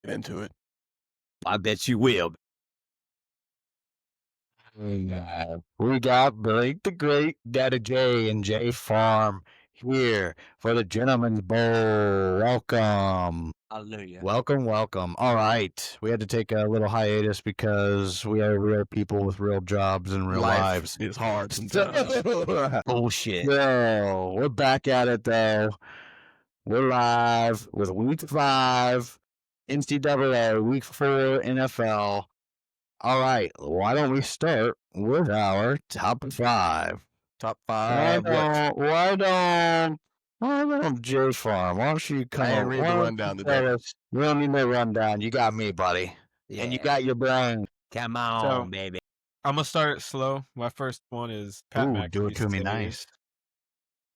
into it. I bet you will. We got Blake the Great, Daddy J, and J Farm here for the Gentleman's Bowl. Welcome. Hallelujah. Welcome. All right. We had to take a little hiatus because we are people with real jobs and real lives. It's hard sometimes. Bullshit. So, we're back at it, though. We're live with Week 5, NCAA, Week 4, NFL. All right, why don't we start with our top 5? Top 5. Why don't J Farm? Why don't you come? I ain't read the rundown today. You don't need no rundown. You got me, buddy. Yeah. And you got your brain. Come on, baby. I'm going to start slow. My first one is Pat McAfee. Do it to me nice.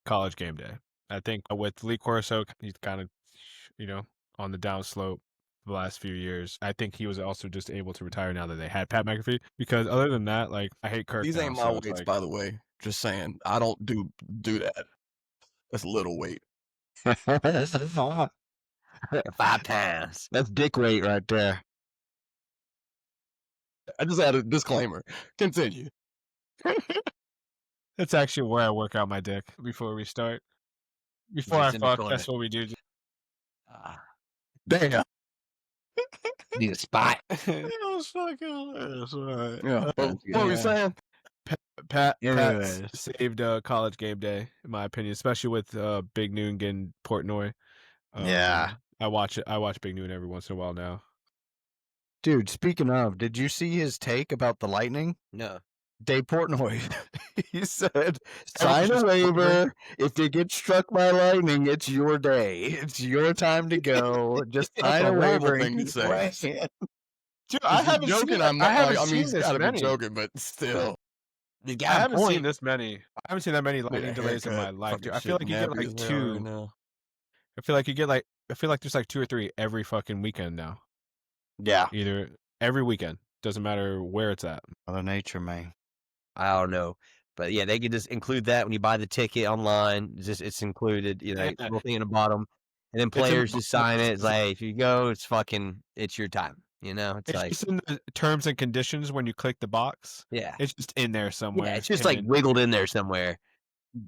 College Game Day. I think with Lee Corso, he's kind of, on the downslope the last few years. I think he was also just able to retire now that they had Pat McAfee. Because other than that, I hate Kirk. These ain't my weights, by the way. Just saying. I don't do that. That's little weight. 5 pounds. That's dick weight right there. I just had a disclaimer. Continue. That's actually where I work out my dick before we start. Before I fuck, that's what we do. Damn. Need a spot. It was fucking hilarious. Right. Yeah. What were we saying? Pat saved College Game Day, in my opinion, especially with Big Noon getting Portnoy. Yeah. I watch Big Noon every once in a while now. Dude, speaking of, did you see his take about the Lightning? No. Dave Portnoy, he said, sign a waiver. If you get struck by lightning, it's your day. It's your time to go. Just sign a waiver. Thing to say. Dude, I haven't joking. Seen, I'm not. I mean, he's got to be joking, but still. I haven't seen this many. I haven't seen that many lightning delays in my life, dude. I feel like you get like 2. Right I feel like there's like 2 or 3 every fucking weekend now. Yeah. Either every weekend. Doesn't matter where it's at. Mother Nature, man. I don't know. But yeah, they can just include that when you buy the ticket online. It's included, little thing in the bottom. And then players just sign it. It's like, if you go, it's your time. It's like just in the terms and conditions when you click the box. Yeah. It's just in there somewhere. Yeah, it's just wiggled in there somewhere.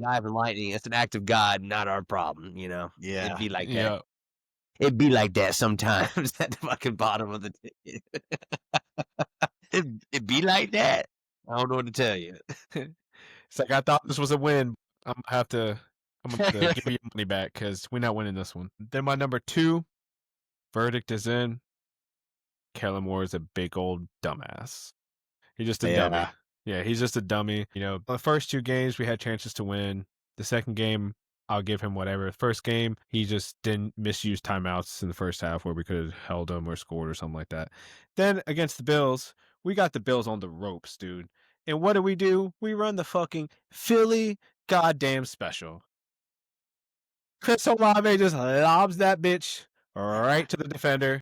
Dive and lightning, it's an act of God, not our problem, Yeah. It'd be like that. Yeah. It'd be like that sometimes at the fucking bottom of the ticket. It'd be like that. I don't know what to tell you. It's like, I thought this was a win. I'm gonna have to give you your money back because we're not winning this one. Then my number 2, verdict is in. Kellen Moore is a big old dumbass. He's just a dummy. Yeah, he's just a dummy. The first 2 games we had chances to win. The second game, I'll give him whatever. First game, he just didn't misuse timeouts in the first half where we could have held him or scored or something like that. Then against the Bills, we got the Bills on the ropes, dude. And what do? We run the fucking Philly goddamn special. Chris Olave just lobs that bitch right to the defender.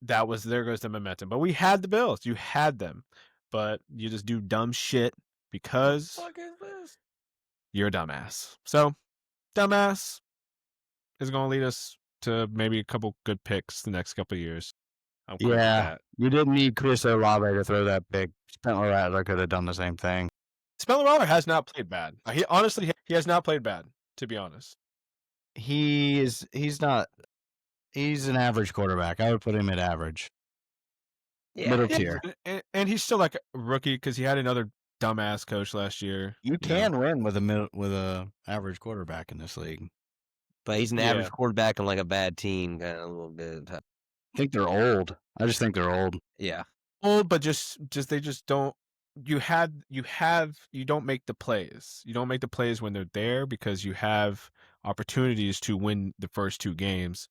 There goes the momentum. But we had the Bills. You had them. But you just do dumb shit because what the fuck is this? You're a dumbass. So, dumbass is going to lead us to maybe a couple good picks the next couple of years. Yeah, you didn't need Chris Olave to throw that big. Spencer Rattler could have done the same thing. Spencer Rattler has not played bad. He has not played bad, to be honest. He's not. He's an average quarterback. I would put him at average. Yeah. Middle tier. And he's still like a rookie because he had another dumbass coach last year. You can win with a average quarterback in this league. But he's an average quarterback on like a bad team, kind of a little bit. I think they're old. I just think they're old. Yeah. Old, but they just don't. You don't make the plays. You don't make the plays when they're there because you have opportunities to win the first 2 games.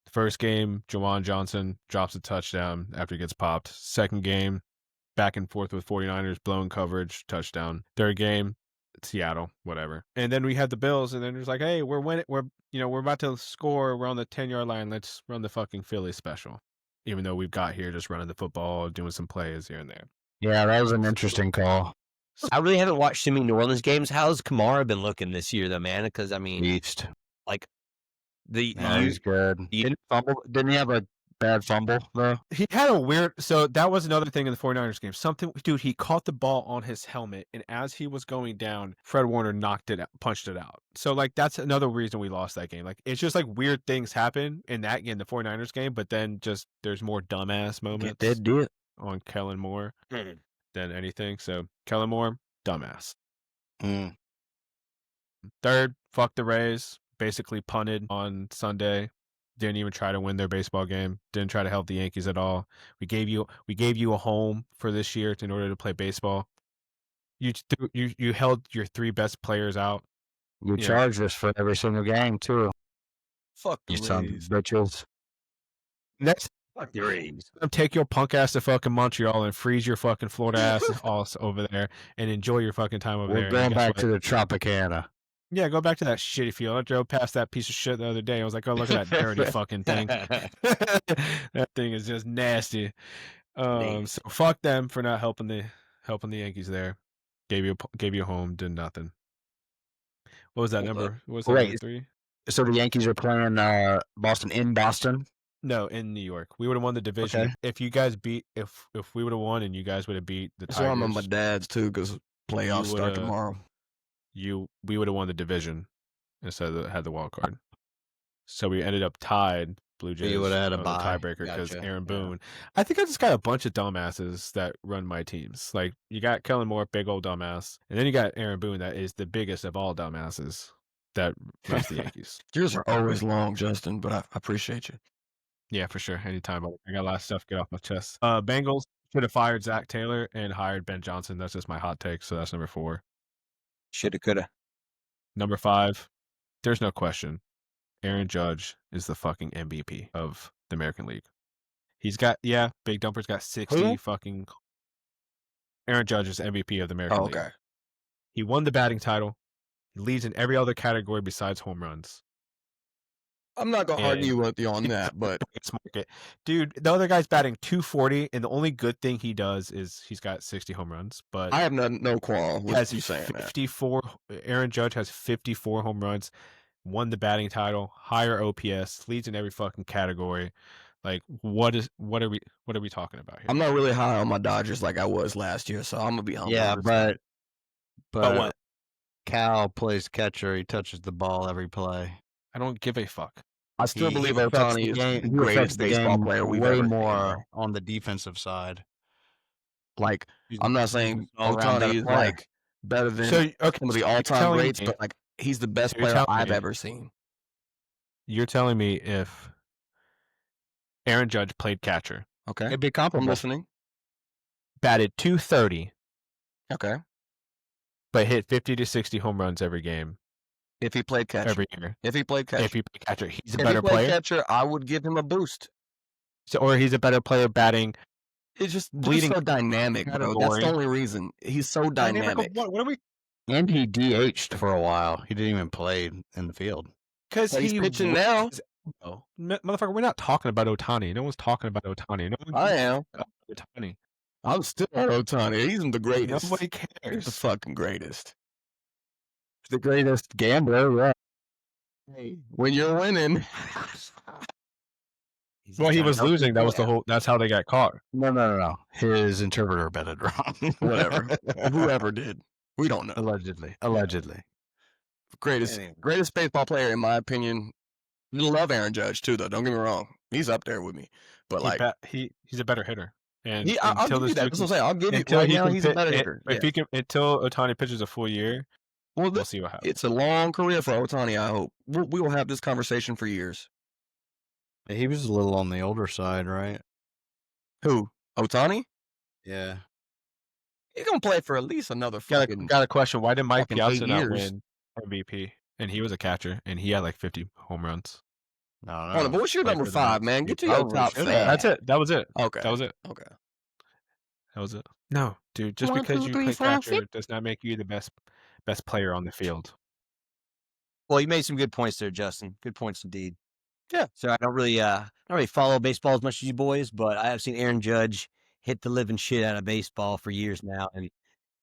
The first game, Jawan Johnson drops a touchdown after he gets popped. Second game, back and forth with 49ers, blown coverage, touchdown. Third game, Seattle, whatever. And then we had the Bills, and then it's like, hey, we're winning. We're about to score. We're on the 10-yard line. Let's run the fucking Philly special. Even though we've got here just running the football, doing some plays here and there. Yeah, that was an interesting call. I really haven't watched too many New Orleans games. How's Kamara been looking this year, though, man? Because, I mean, Beast. like he's good. Didn't he have a bad fumble though? He had a weird. So that was another thing in the 49ers game. Dude, he caught the ball on his helmet, and as he was going down, Fred Warner punched it out. So like that's another reason we lost that game. Like it's just like weird things happen in the 49ers game, but then just there's more dumbass moments on Kellen Moore than anything. So Kellen Moore, dumbass. Third, fuck the Rays. Basically punted on Sunday. Didn't even try to win their baseball game. Didn't try to help the Yankees at all. We gave you a home for this year in order to play baseball. You held your 3 best players out. You charged us for every single game too. Fuck the You son of Rays. bitches. Next, fuck the Rays. Take your punk ass to fucking Montreal and freeze your fucking Florida ass off over there and enjoy your fucking time over there. We're going back to the Tropicana. Yeah, go back to that shitty field. I drove past that piece of shit the other day. I was like, oh, look at that dirty fucking thing. That thing is just nasty. So fuck them for not helping the Yankees there. Gave you a home, did nothing. What was that number? What was that number 3? So the Yankees are playing Boston in Boston? No, in New York. We would have won the division. Okay. If you guys if we would have won and you guys would have beat the Tigers. So I'm on my dad's too because playoffs start tomorrow. We would have won the division instead of had the wild card. So we ended up tied. Blue Jays. You would have had a tiebreaker because Aaron Boone. I think I just got a bunch of dumbasses that run my teams. Like you got Kellen Moore, big old dumbass, and then you got Aaron Boone, that is the biggest of all dumbasses that runs the Yankees. Yours are always long, Justin, but I appreciate you. Yeah, for sure. Anytime. I got a lot of stuff to get off my chest. Bengals should have fired Zach Taylor and hired Ben Johnson. That's just my hot take. So that's number 4. Shoulda, coulda. Number 5, there's no question. Aaron Judge is the fucking MVP of the American League. He's got, Big Dumper's got 60 fucking. Aaron Judge is MVP of the American League. He won the batting title. He leads in every other category besides home runs. I'm not going to argue with you on that, but. Dude, the other guy's batting 240, and the only good thing he does is he's got 60 home runs. But I have no quarrel with you saying 54, that. Aaron Judge has 54 home runs, won the batting title, higher OPS, leads in every fucking category. Like, what are we talking about here? I'm not really high on my Dodgers like I was last year, so I'm going to be humble. Yeah, but what? Cal plays catcher. He touches the ball every play. I don't give a fuck. I still believe Ohtani is the greatest baseball player we've ever seen. Way more on the defensive side. Like, I'm not saying Ohtani is like better than some of the all-time greats, but like he's the best player I've ever seen. You're telling me if Aaron Judge played catcher, okay, it'd be comparable. I'm listening. Batted .230, okay, but hit 50 to 60 home runs every game. If he played catcher. Every year. If he played catcher. He's a better player. Catcher, I would give him a boost. So, or he's a better player batting. It's just bleeding. So dynamic, bro. That's the only reason. He's so dynamic. What are we? And he DH'd for a while. He didn't even play in the field. Because he's pitching now. Oh, motherfucker, we're not talking about Ohtani. No one's talking about Ohtani. I am. Ohtani. I'm still on Ohtani. He's the greatest. Nobody cares. He's the fucking greatest. The greatest gambler, right? Hey, when you're winning. Well, he was losing. That was the whole. That's how they got caught. No. His interpreter betted wrong. Whatever. Whoever did. We don't know. Allegedly. Greatest baseball player in my opinion. I love Aaron Judge too, though. Don't get me wrong. He's up there with me. But he's a better hitter. And I'll give you that. That's what I'm saying. I'll give you. Right now, he's a better hitter. If he can, until Ohtani pitches a full year. We'll see what happens. It's a long career for Ohtani, I hope. We will have this conversation for years. He was a little on the older side, right? Who? Ohtani? Yeah. He's going to play for at least another fucking... Got a question. Why did Mike Piazza not win MVP? And he was a catcher, and he had like 50 home runs. No. But what's your number 5, man? Get to your top 5. That's it. That was it. Okay. That was it. Okay. That was it. No, dude. Just because you play catcher does not make you the best player on the field. Well, you made some good points there, Justin. Good points indeed. Yeah. So I don't really follow baseball as much as you boys, but I have seen Aaron Judge hit the living shit out of baseball for years now, and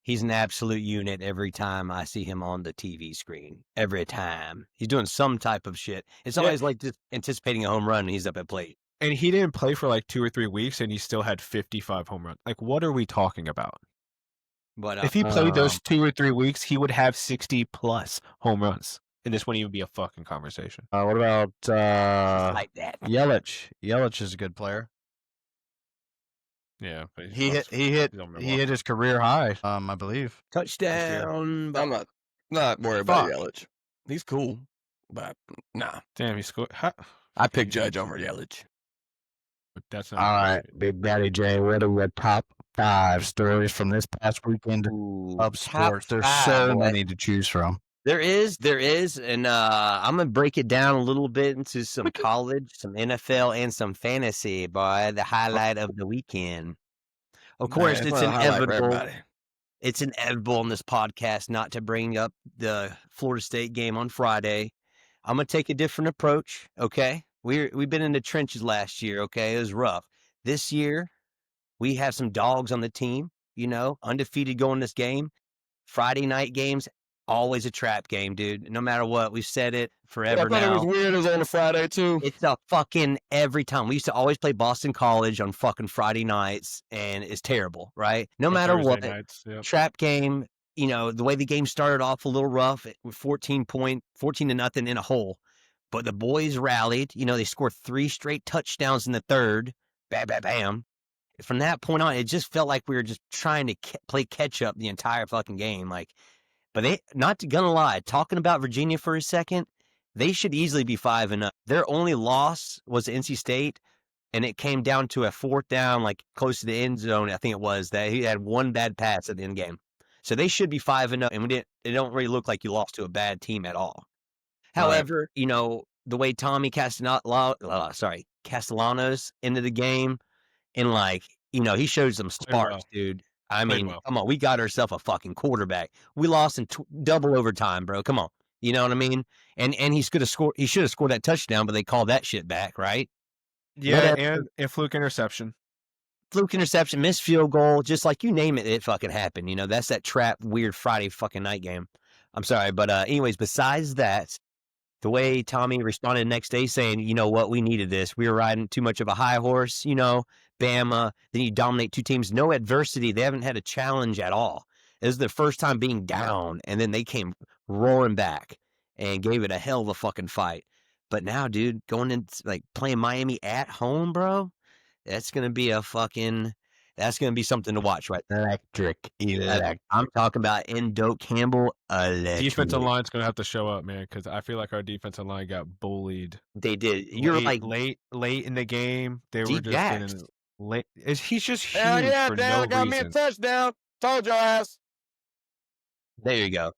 he's an absolute unit every time I see him on the TV screen. Every time. He's doing some type of shit. It's always like just anticipating a home run and he's up at plate. And he didn't play for like 2 or 3 weeks, and he still had 55 home runs. Like, what are we talking about? But if he played those 2 or 3 weeks, he would have 60+ home runs, and this wouldn't even be a fucking conversation. What about like that. Yelich? Yelich is a good player. Yeah, but He hit his career high. I believe. Touchdown. I'm not worried about Yelich. He's cool, but nah. Damn, he scored. I picked Judge over Yelich. That's not all right, Big Daddy J. What are the top 5 stories from this past weekend of sports? There's so many to choose from. There is, and I'm gonna break it down a little bit into some college, some NFL, and some fantasy. Boy, the highlight of the weekend. Of course, it's inevitable. It's inevitable on this podcast not to bring up the Florida State game on Friday. I'm gonna take a different approach. Okay, we've been in the trenches last year. Okay, it was rough. This year, we have some dogs on the team. You know, undefeated going this game. Friday night games. Always a trap game, dude. No matter what, we've said it forever now. I thought it was weird. It was on a Friday too. It's a fucking every time. We used to always play Boston College on fucking Friday nights, and it's terrible, right? No matter what, trap game. You know the way the game started off a little rough with 14 to nothing in a hole, but the boys rallied. You know they scored 3 straight touchdowns in the third. Bam, bam, bam. From that point on, it just felt like we were just trying to play catch up the entire fucking game, like. But they, not gonna lie, talking about Virginia for a second, they should easily be 5-0. Their only loss was NC State, and it came down to a 4th down, like close to the end zone. I think it was that he had 1 bad pass at the end game, so they should be 5-0. And it don't really look like you lost to a bad team at all. However, you know the way Tommy Castellanos into the game, and like you know he showed some sparks, dude. I mean, come on, we got ourselves a fucking quarterback. We lost in double overtime, bro. Come on, you know what I mean? And he should have scored. He should have scored that touchdown, but they called that shit back, right? Yeah, and fluke interception, missed field goal, just like you name it, it fucking happened. You know, that's that trap weird Friday fucking night game. I'm sorry, but anyways, besides that, the way Tommy responded the next day saying, you know what, we needed this. We were riding too much of a high horse, you know. Bama, then you dominate 2 teams, no adversity. They haven't had a challenge at all. It was their first time being down, and then they came roaring back and gave it a hell of a fucking fight. But now, dude, going in like playing Miami at home, bro, that's gonna be something to watch, right? Electric. I'm talking about Endo Campbell. Defensive line's gonna have to show up, man, because I feel like our defensive line got bullied. They did. You're like late in the game. They were just getting late. He's just huge for no reason. Got me a touchdown. Told your ass. There you go.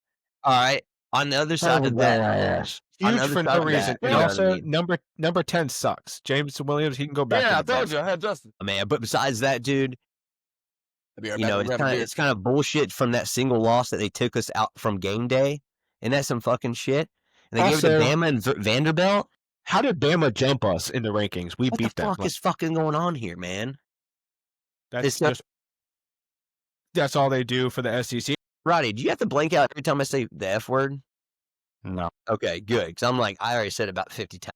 All right. On the other side of that, huge for no reason. And also, number 10 sucks. James Williams, he can go back. Yeah, I told you. I had Justin. Man, but besides that, dude, you know, it's kind of bullshit from that single loss that they took us out from game day. And that's some fucking shit. And they gave it to Bama and Vanderbilt. How did Bama jump us in the rankings? We beat them. What the fuck is fucking going on here, man? That's all they do for the SEC. Roddy, do you have to blank out every time I say the F word? No. Okay, good. Because I'm like, I already said it about 50 times.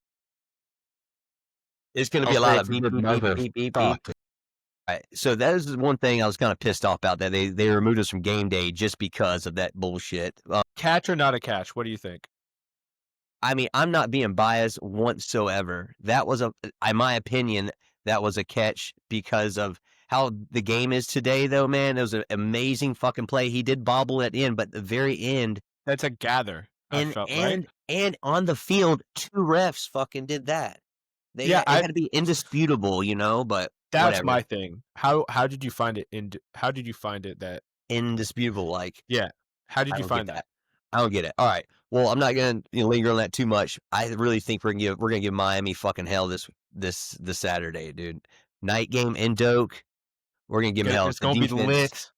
It's going to be a lot of beep, beep, beep. All right. So that is one thing I was kind of pissed off about, that they removed us from game day just because of that bullshit. Catch or not a catch? What do you think? I mean, I'm not being biased whatsoever. That was in my opinion, that was a catch because of how the game is today, though, man. It was an amazing fucking play. He did bobble at the end, but at the very end. That's a gather. And on the field, 2 refs fucking did that. They had to be indisputable, you know, but that's whatever. My thing. How did you find it how did you find it that indisputable? Like, yeah. How did you find that? I don't get it. All right. Well, I'm not gonna linger on that too much. I really think we're gonna give Miami fucking hell this Saturday, dude. Night game in Doak. We're gonna give them hell. It's gonna be lit.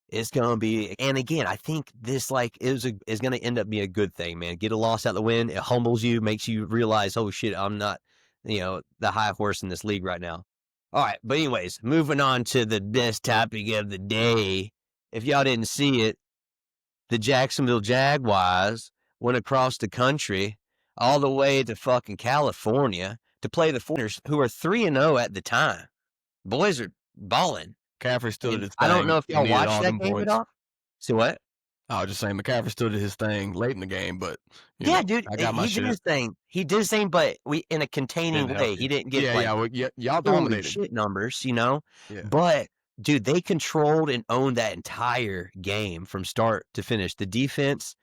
It's gonna be, and again, I think this is gonna end up being a good thing, man. Get a loss out the win. It humbles you, makes you realize, oh shit, I'm not, the high horse in this league right now. All right, but anyways, moving on to the best topic of the day. If y'all didn't see it, the Jacksonville Jaguars went across the country all the way to fucking California to play the 49ers, who are 3-0 at the time. Boys are balling. McCaffrey still did his thing. I don't know if y'all watched that game at all. See what? I was just saying McCaffrey still did his thing late in the game, but yeah, dude, I got my he did his thing. He did his thing, but in a containing way. He didn't get y'all dominated shit numbers, Yeah. But dude, they controlled and owned that entire game from start to finish. The defense,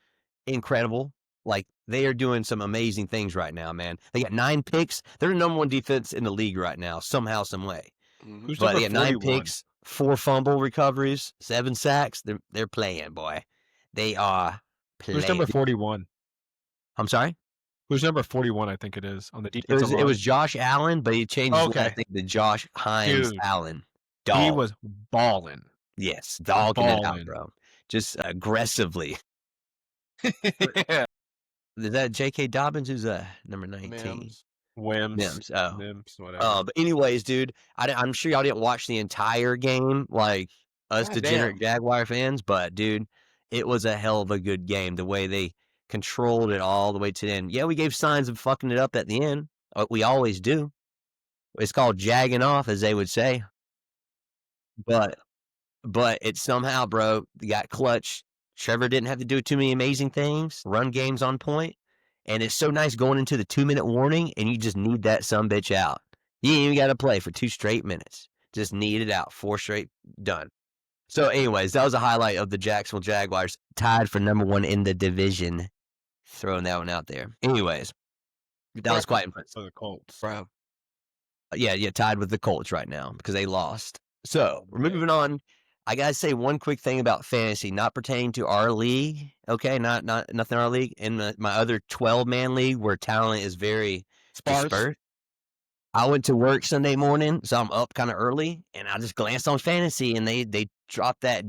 incredible. Like, they are doing some amazing things right now, man. They got 9 picks. They're the number 1 defense in the league right now, somehow, some way. Who's but they got 9 41? picks, 4 fumble recoveries, 7 sacks. They're playing, boy. They are playing. Who's number 41? I'm sorry? Who's number 41, I think it is, on the defense It was Josh Allen, but he changed it, I think, to Josh Hines Allen. Dog. He was balling. Yes, dogging it out, bro. Just aggressively. Yeah. Is that J.K. Dobbins? Who's number 19? Mims. Oh. Mims, whatever. But anyways, dude, I'm sure y'all didn't watch the entire game like us degenerate Jaguar fans, but, dude, it was a hell of a good game, the way they controlled it all the way to the end. Yeah, we gave signs of fucking it up at the end. We always do. It's called jagging off, as they would say. But it somehow, bro, got clutch. Trevor didn't have to do too many amazing things. Run game's on point. And it's so nice going into the 2-minute warning, and you just need that sumbitch out. You ain't even got to play for 2 straight minutes. Just need it out. 4 straight, done. So anyways, that was a highlight of the Jacksonville Jaguars, tied for number 1 in the division. Throwing that one out there. Anyways, that was quite impressive. For the Colts. Bro. Yeah, tied with the Colts right now because they lost. So we're moving on. I gotta say one quick thing about fantasy, not pertaining to our league. Okay, not nothing in our league. In my other 12-man league, where talent is very dispersed. I went to work Sunday morning, so I'm up kind of early, and I just glanced on fantasy, and they dropped that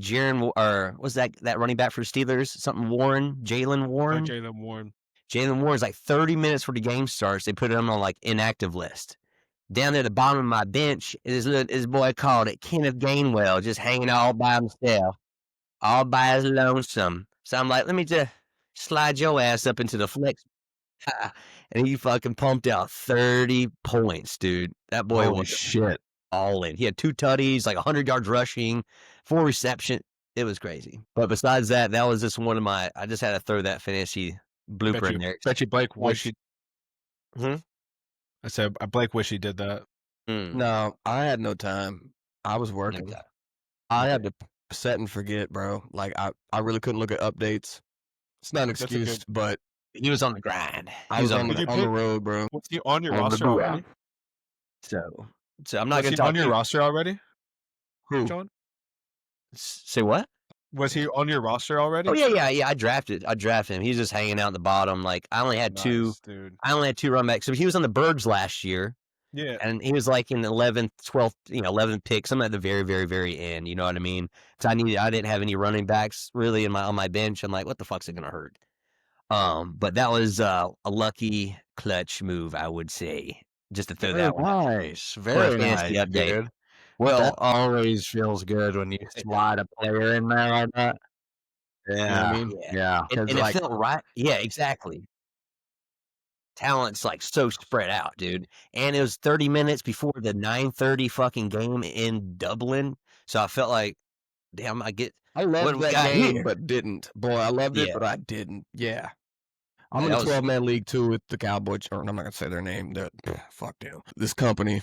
what's that running back for the Steelers? Something Warren, Jaylen Warren. Jaylen Warren. Jaylen Warren's like 30 minutes before the game starts. They put him on like inactive list. Down at the bottom of my bench is his boy called it Kenneth Gainwell, just hanging all by himself, all by his lonesome. So I'm like, let me just slide your ass up into the flex. And he fucking pumped out 30 points, dude. That boy was shit all in. He had 2 tutties, like 100 yards rushing, 4 reception. It was crazy. But besides that, that was just one of my. I just had to throw that fantasy blooper in there. Bet you Blake wish he. I said Blake wish he did that. No, I had no time. I was working. I had to set and forget, bro. Like I really couldn't look at updates. It's not an excuse, but he was on the grind. I was on the road, bro. Was he on your roster already? So I'm not going to talk. On your roster already? Who? John? Say what? Was he on your roster already? Oh yeah. I drafted him. He's just hanging out in the bottom. Like I only had 2. Dude. I only had 2 run backs. So he was on the Birds last year. Yeah. And he was like in the 11th, 12th, 11th pick. Some at the very, very, very end. You know what I mean? So I didn't have any running backs really on my bench. I'm like, what the fuck's it gonna hurt? But that was a lucky clutch move, I would say. Just to throw that one. Nice. Very nice, dude. Well, that always feels good when you slide a player in there like that. Yeah, you know what I mean? Yeah. And it felt right. Yeah, exactly. Talent's like so spread out, dude. And it was 30 minutes before the 9:30 fucking game in Dublin. So I felt like, damn, I loved that game, here. but didn't. Boy, I loved it, but I didn't. Yeah. I'm in a 12-man league, too, with the Cowboys. Or I'm not going to say their name. Fuck them. This company.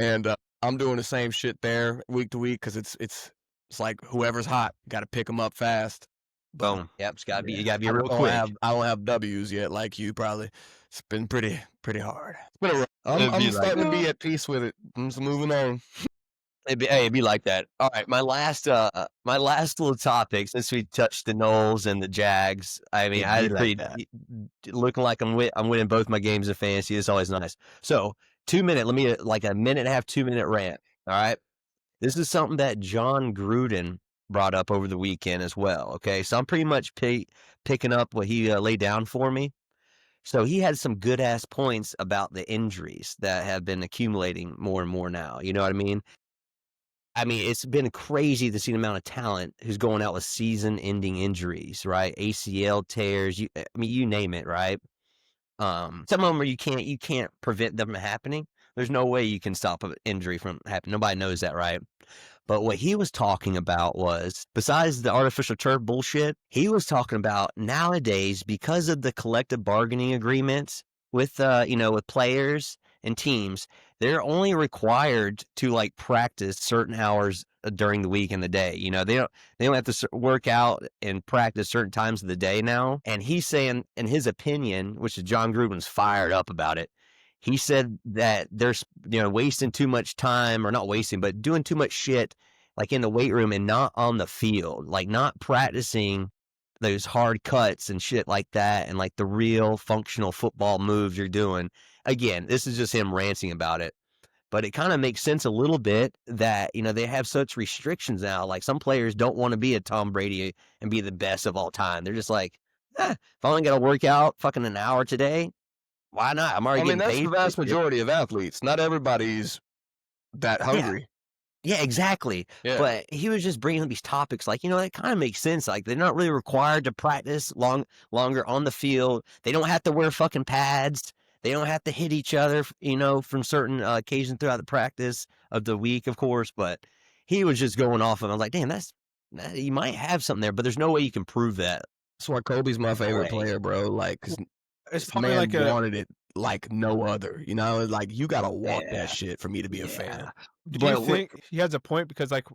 And I'm doing the same shit there week to week because it's like whoever's hot, got to pick them up fast. Boom. Yep, you got to be real quick. I don't have W's yet, like you probably. It's been pretty hard. I'm starting to be at peace with it. I'm just moving on. It'd be like that. All right, my last little topic, since we touched the Knowles and the Jags. I mean, I looking like I'm winning both my games of fantasy. It's always nice. So 2 minute, let me like a minute and a half, 2 minute rant. All right, this is something that John Gruden brought up over the weekend as well. Okay, so I'm pretty much picking up what he laid down for me. So he had some good ass points about the injuries that have been accumulating more and more now. You know what I mean? It's been crazy to see the amount of talent who's going out with season-ending injuries, right? ACL tears, you name it, right? Some of them you can't prevent them from happening. There's no way you can stop an injury from happening. Nobody knows that, right? But what he was talking about was, besides the artificial turf bullshit, he was talking about nowadays, because of the collective bargaining agreements with with players and teams, they're only required to like practice certain hours during the week and the day. They don't have to work out and practice certain times of the day now. And he's saying, in his opinion, which is John Gruden's fired up about it, he said that there's wasting too much time, or not wasting, but doing too much shit like in the weight room and not on the field, like not practicing those hard cuts and shit like that, and like the real functional football moves you're doing. Again, this is just him ranting about it, but it kind of makes sense a little bit that they have such restrictions now. Like, some players don't want to be a Tom Brady and be the best of all time. They're just like, if I only got to work out fucking an hour today, why not? I'm already getting that's paid. the vast majority of athletes. Not everybody's that hungry. Yeah, exactly. Yeah. But he was just bringing up these topics like, it kind of makes sense. Like, they're not really required to practice longer on the field. They don't have to wear fucking pads. They don't have to hit each other, from certain occasions throughout the practice of the week, of course. But he was just going off, and I was like, damn, you might have something there, but there's no way you can prove that. That's why Kobe's my favorite player, bro. Like, 'cause It's this probably man like wanted it like no other. Like, you gotta want that shit for me to be a fan. Do you think he has a point? Because, like,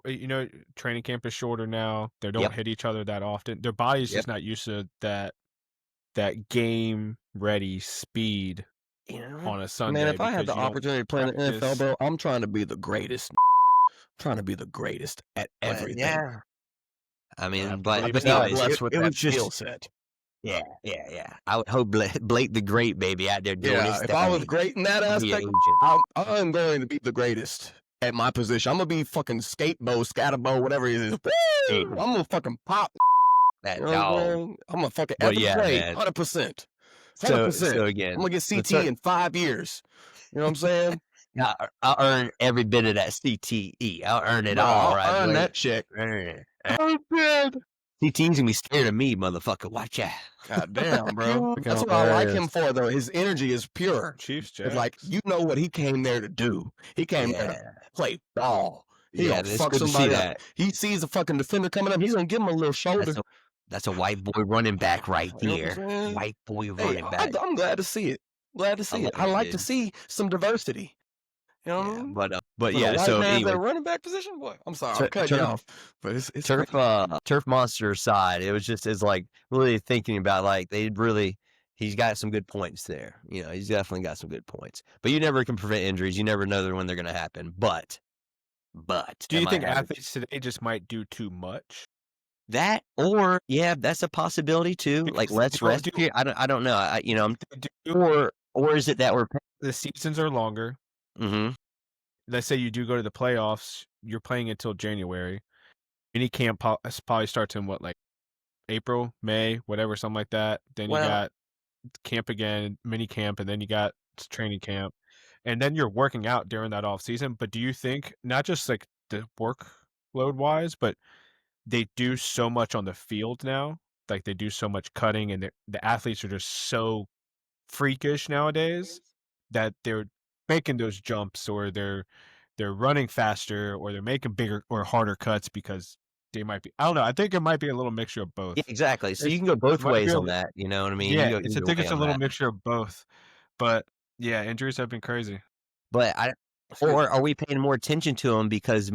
training camp is shorter now. They don't hit each other that often. Their body's just not used to that game ready speed on a Sunday. Man, if I had the opportunity to play in the NFL, bro, I'm trying to be the greatest. trying to be the greatest at everything. Yeah. I mean, but anyways, it with was that just skill set. Yeah. I would hope Blake the Great, baby, out there doing his If thing. I was great in that Be an aspect, agent. I'm going to be the greatest at my position. I'm gonna be fucking skatebow, scatterbow, whatever it is. Hey. I'm gonna fucking pop. That You know what I'm dog. saying? I'm gonna fucking Well, ever yeah, play man. 100%. So 100%. again, I'm gonna get CT in 5 years. You know what I'm saying? I'll earn every bit of that CTE. I'll earn it Bro, all, I'll right? earn Blake? that check. Oh, good. CT's gonna be scared of me, motherfucker. Watch out. God damn, bro. That's what I like him for, though. His energy is pure. Chiefs, It's like, what he came there to do. He came there to play ball. He gonna it's fuck good to see somebody up. that. He sees a fucking defender coming up. He's gonna give him a little shoulder. That's a white boy running back right You know what I'm here. saying? White boy running back. I'm glad to see it. Glad to see it. I like to see some diversity. You know what I mean? But For yeah, the white so man, anyway, that running back position, boy. I'm sorry, I'm cutting you off, but it's turf monster side. It was just like really thinking about like he's got some good points there. He's definitely got some good points. But you never can prevent injuries. You never know when they're going to happen. But do you think athletes today just might do too much? That, or that's a possibility too. Because like less rest period. I don't know. Or is it that the seasons are longer? Mm-hmm. Let's say you do go to the playoffs. You're playing until January. Mini camp probably starts in what, like April, May, whatever, something like that. Then you got camp again, mini camp, and then you got training camp, and then you're working out during that off season. But do you think not just like the workload wise, but they do so much on the field now? Like they do so much cutting, and the athletes are just so freakish nowadays that they're making those jumps, or they're running faster, or they're making bigger or harder cuts because they might be. I don't know. I think it might be a little mixture of both. Yeah, exactly. So you can go both ways on that. You know what I mean? Yeah, I think it's a little mixture of both. But yeah, injuries have been crazy. But or are we paying more attention to them because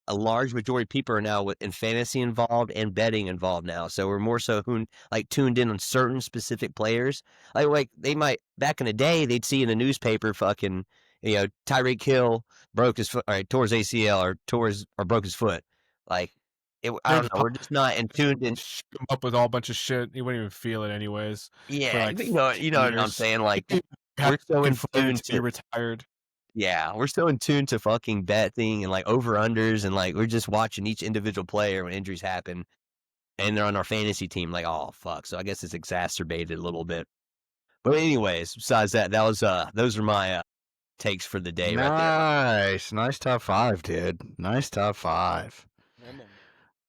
a large majority of people are now in fantasy involved and betting involved now. So we're more so tuned in on certain specific players. Like they might, back in the day, they'd see in the newspaper fucking, Tyreek Hill broke his foot, or tore his ACL, or broke his foot. Like, I don't know. We're just not in tuned in. Come up with all bunch of shit. You wouldn't even feel it anyways. Yeah, you know what I'm saying. Like, we're so in tune to be retired. Yeah, we're so in tune to fucking betting and like over unders, and like we're just watching each individual player when injuries happen, and they're on our fantasy team. Like, oh fuck! So I guess it's exacerbated a little bit. But anyways, besides that, those are my takes for the day. Nice top 5, dude. Nice top 5.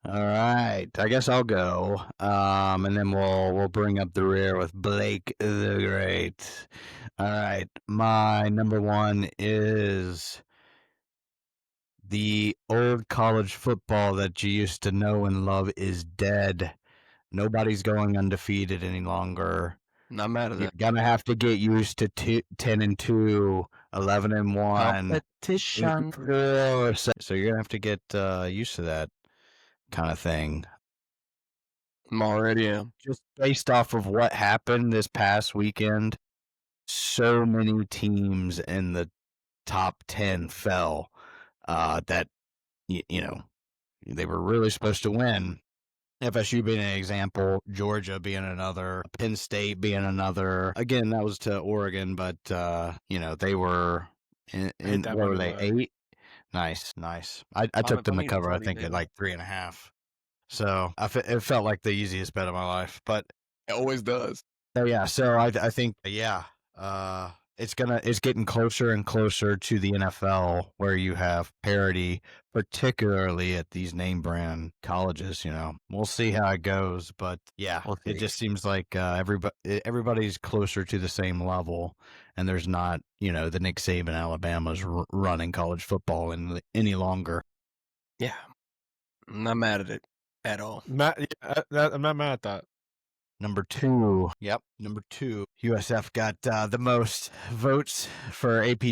All right, I guess I'll go. And then we'll bring up the rear with Blake the Great. All right, my number one is the old college football that you used to know and love is dead. Nobody's going undefeated any longer. Not mad at You're that. gonna have to get used to 10-2, 11-1, Competition. 8-4. So you're gonna have to get used to that kind of thing. I'm already am. Just based off of what happened this past weekend, so many teams in the top 10 fell that you know they were really supposed to win. FSU being an example, Georgia being another, Penn State being another. Again, that was to Oregon, but they were in what were they, 8? Nice. I took them to cover, I think, at like 3.5. So it felt like the easiest bet of my life, but it always does. Yeah, so I think it's getting closer and closer to the NFL where you have parity, particularly at these name brand colleges. We'll see how it goes, but yeah, it just seems like everybody's closer to the same level, and there's not the Nick Saban Alabama's running college football any longer. Yeah, I'm not mad at it at all. I'm not mad at that. Number 2. Yep. Number 2. USF got the most votes for AP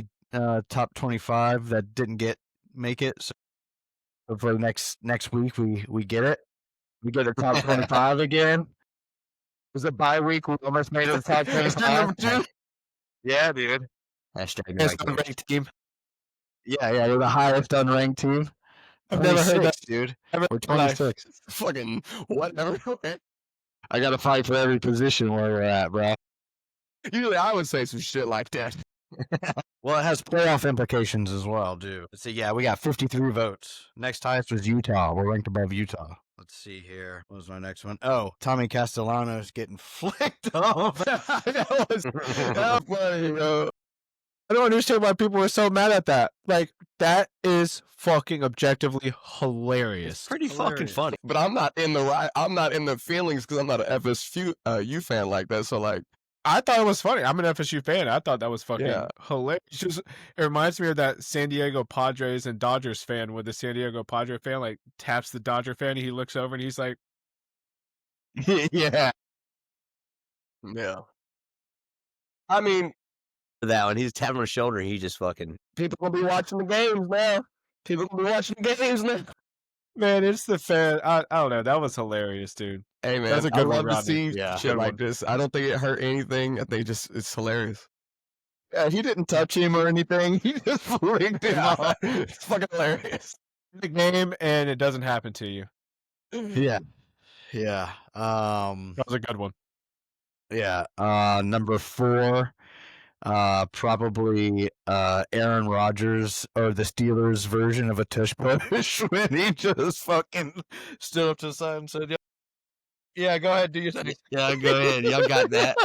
top 25 that didn't make it. So hopefully next week we get it. We get a top 25 again. It was a bye week. We almost made it to top 25. Number 2? Yeah, dude. Hashtag unranked team. Yeah, we're the highest unranked team. I've never heard that, dude. We're 26. Fucking whatever. I got to fight for every position where we're at, bro. Usually I would say some shit like that. Well, it has playoff implications as well, dude. Let's see. Yeah, we got 53 votes. Next highest was Utah. We're ranked above Utah. Let's see here. What was my next one? Oh, Tommy Castellano's getting flicked off. that was funny, bro. I don't understand why people are so mad at that. Like, that is fucking objectively hilarious. It's pretty fucking funny. But I'm not in the feelings because I'm not an FSU fan like that. So like, I thought it was funny. I'm an FSU fan. I thought that was fucking hilarious. It reminds me of that San Diego Padres and Dodgers fan where the San Diego Padre fan like taps the Dodger fan and he looks over and he's like, yeah. I mean, that one, he's tapping on his shoulder and he just fucking. People gonna be watching the games now. Man, it's the fan. I don't know. That was hilarious, dude. Hey man, that's a good I one, love to see Yeah. shit like this. I don't think it hurt anything. I think it's hilarious. Yeah, he didn't touch him or anything. He just flicked him off. It's fucking hilarious. The game and it doesn't happen to you. Yeah. That was a good one. Yeah. Number 4. Probably Aaron Rodgers or the Steelers version of a tush push when he just fucking stood up to the side and said, "Yeah, go ahead, do your thing." Yeah, go ahead. Y'all got that.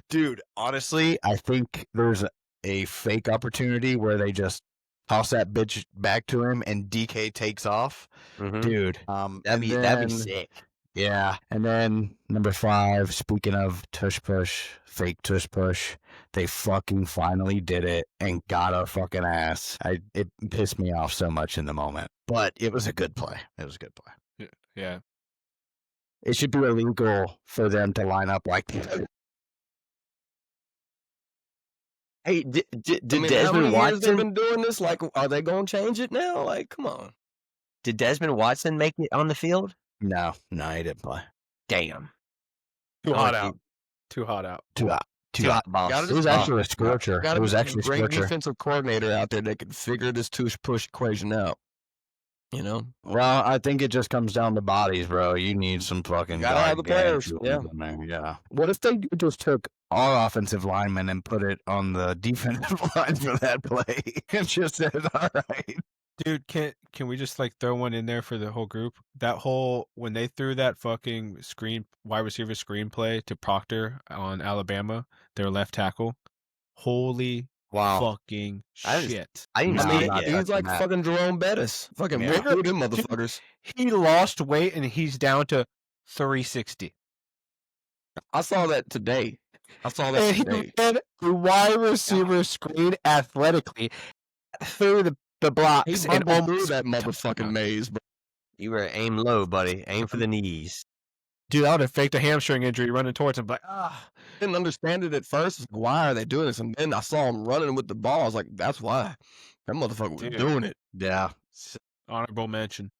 Dude, honestly, I think there's a fake opportunity where they just toss that bitch back to him and DK takes off. Mhm. Dude, That'd be sick. Yeah, and then number 5, speaking of tush push, fake tush push, they fucking finally did it and got a fucking ass. It pissed me off so much in the moment, but it was a good play. Yeah. It should be illegal for them to line up like that. Hey, did How many Desmond years Watson they've been doing this? Like, are they gonna change it now? Like, come on. Did Desmond Watson make it on the field? No, he didn't play. Damn. Too hot Like, out. Too hot out. Too hot. boss. It was actually a scorcher. Got It was a actually a great scorcher. defensive coordinator out there that can figure this tush push equation out. Well, I think it just comes down to bodies, bro. You need some fucking Gotta have the goddamn players, tools in there. Yeah. What if they just took our offensive lineman and put it on the defensive line for that play and just said, "All right." Dude, can we just like throw one in there for the whole group? That whole when they threw that fucking wide receiver screenplay to Proctor on Alabama, their left tackle. Holy fucking I didn't- shit. I didn't No, see I'm it not yet. He's like that. fucking Jerome Bettis. Fucking Yeah. bigger them motherfuckers. He lost weight and he's down to 360. I saw that today. And he today. ran a wide receiver screen athletically through the He blocks and bumbled through almost that motherfucking maze, bro. You were aim low, buddy. Aim for the knees. Dude, I would have faked a hamstring injury running towards him, but Didn't understand it at first. Like, why are they doing this? And then I saw him running with the ball. I was like, that's why. That motherfucker was Dude. doing it. Yeah. honorable mention.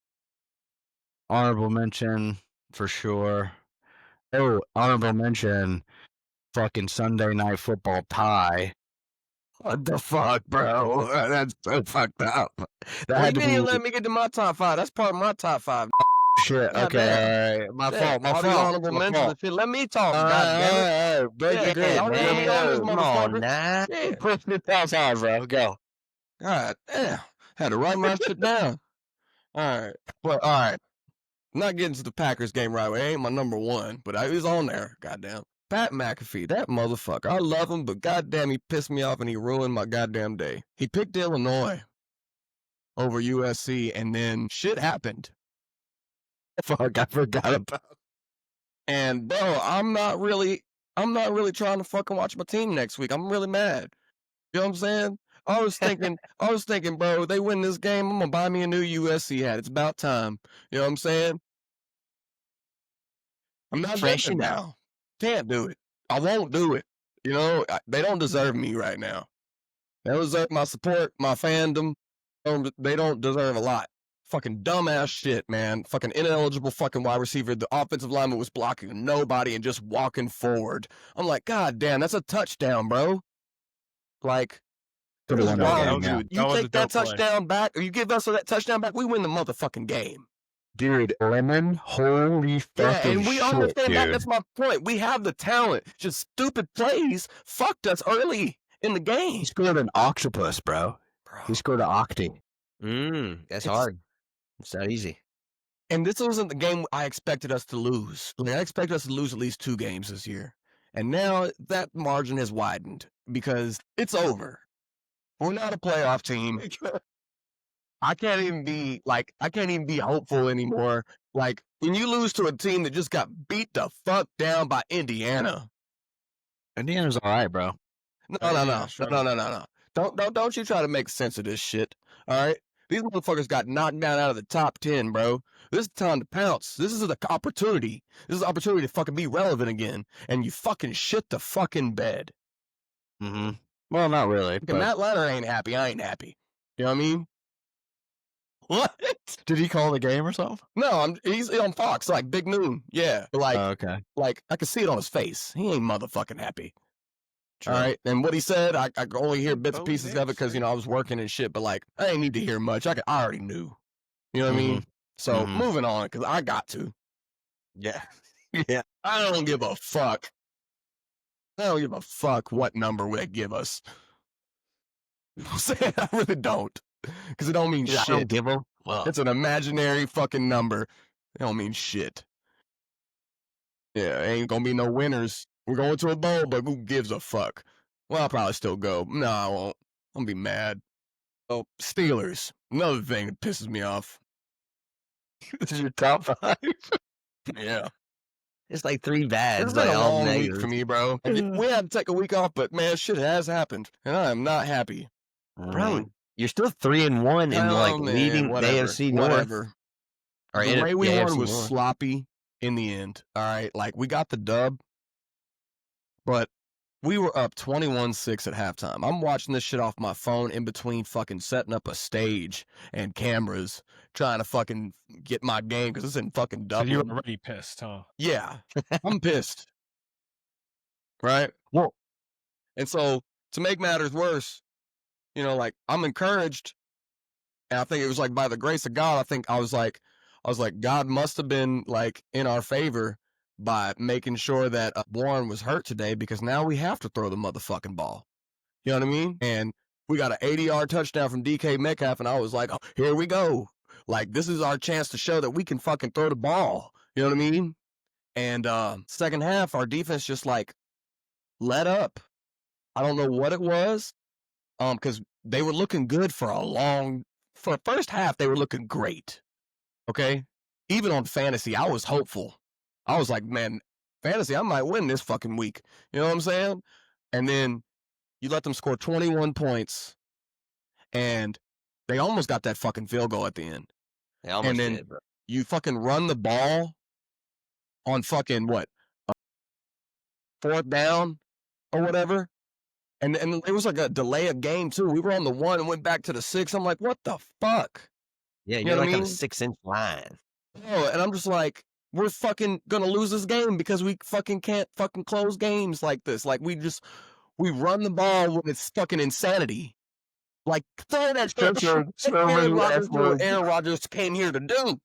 Honorable mention for sure. Oh, honorable mention. Fucking Sunday Night Football tie. What the fuck, bro? That's so fucked up. That Well, had you to didn't be even let me get to my top 5. That's part of my top 5. shit. God Okay, damn. all right. My Yeah, fault. My all these fault. honorable my mentions fault. and shit. Let me talk. All God damn it. right, all right. Break Yeah, the grid. y'all didn't let me on this Come on motherfucker. now. Yeah. Push the top 5, bro. Go. God damn. Had to write my shit down. All right. Well, all right. Not getting to the Packers game right away. It ain't my number 1, but I was on there. Goddamn. Pat McAfee, that motherfucker. I love him, but goddamn, he pissed me off and he ruined my goddamn day. He picked Illinois over USC, and then shit happened. Fuck, I forgot about. And bro, I'm not really trying to fucking watch my team next week. I'm really mad. You know what I'm saying? I was thinking, bro, they win this game, I'm gonna buy me a new USC hat. It's about time. You know what I'm saying? I'm not Freshen doing it up. now. Can't do it. I won't do it. You know, they don't deserve me right now. They don't deserve my support, my fandom. They don't deserve a lot. Fucking dumbass shit, man. Fucking ineligible fucking wide receiver. The offensive lineman was blocking nobody and just walking forward. I'm like, God damn, that's a touchdown, bro. Like, what is Could've won that wrong game, with yeah. you? That was You a take that dope play. touchdown back, or you give us that touchdown back, we win the motherfucking game. Dude, Lemon, holy Yeah, fucking and we shit, understand that. dude. That's my point. We have the talent. Just stupid plays fucked us early in the game. He scored an octopus, bro. He scored an octi. That's It's- hard. It's not easy. And this wasn't the game I expected us to lose. Like, I expected us to lose at least 2 games this year. And now that margin has widened because it's over. We're not a playoff team. I can't even be hopeful anymore. Like, when you lose to a team that just got beat the fuck down by Indiana. Indiana's all right, bro. No. Don't you try to make sense of this shit. All right? These motherfuckers got knocked down out of the top 10, bro. This is time to pounce. This is the opportunity. This is the opportunity to fucking be relevant again. And you fucking shit the fucking bed. Mm-hmm. Well, not really. Fucking Matt Leonard ain't happy. I ain't happy. You know what I mean? What? Did he call the game or something? No, he's on Fox, like Big Noon. Yeah. Like, Okay. like I can see it on his face. He ain't motherfucking happy. True. All right. And what he said, I could only hear bits and Oh, pieces of it because, yeah, I was working and shit. But like, I didn't need to hear much. I already knew. You know what I mean? So Mhm. moving on, because I got to. Yeah. Yeah. I don't give a fuck. I don't give a fuck what number they give us. I'm saying I really don't. Because it don't mean I shit. don't give a fuck. It's an imaginary fucking number. It don't mean shit. Yeah, ain't gonna be no winners. We're going to a bowl, but who gives a fuck? Well, I'll probably still go. No, I won't. I'm gonna be mad. Oh, Steelers. Another thing that pisses me off. This is your top 5. Yeah. It's like 3 bads. It's been Like a all long week negative. for me, bro. We had to take a week off, but man, shit has happened. And I am not happy. Bro, you're still 3-1 in Oh, like man, leading the whatever, AFC North. whatever. Or The way we the won AFC was North. sloppy in the end. All right. Like, we got the dub, but we were up 21-6 at halftime. I'm watching this shit off my phone in between fucking setting up a stage and cameras, trying to fucking get my game because it's in fucking So Dublin. you were already pissed, huh? Yeah, I'm pissed. Right? Well, And so, to make matters worse, like, I'm encouraged. And I think it was like by the grace of God, I was like, God must have been like in our favor by making sure that Warren was hurt today because now we have to throw the motherfucking ball. You know what I mean? And we got an 80-yard touchdown from DK Metcalf, and I was like, oh, here we go. Like, this is our chance to show that we can fucking throw the ball. You know what I mean? And second half, our defense just like let up. I don't know what it was. because they were looking good for the first half. They were looking great. Okay, even on fantasy, I was hopeful. I was like, man, fantasy, I might win this fucking week. You know what I'm saying? And then you let them score 21 points, and they almost got that fucking field goal at the end. They almost and then did, bro. you fucking run the ball on fucking what? Fourth down or whatever. And it was like a delay of game too. We were on the 1 and went back to the 6. I'm like, what the fuck? Yeah, You you're know what like I on a mean? 6-inch line. Oh, and I'm just like, we're fucking gonna lose this game because we fucking can't fucking close games like this. Like we run the ball when it's fucking insanity. Like throw that shit. Aaron Rodgers do what Aaron Rodgers came here to do. You know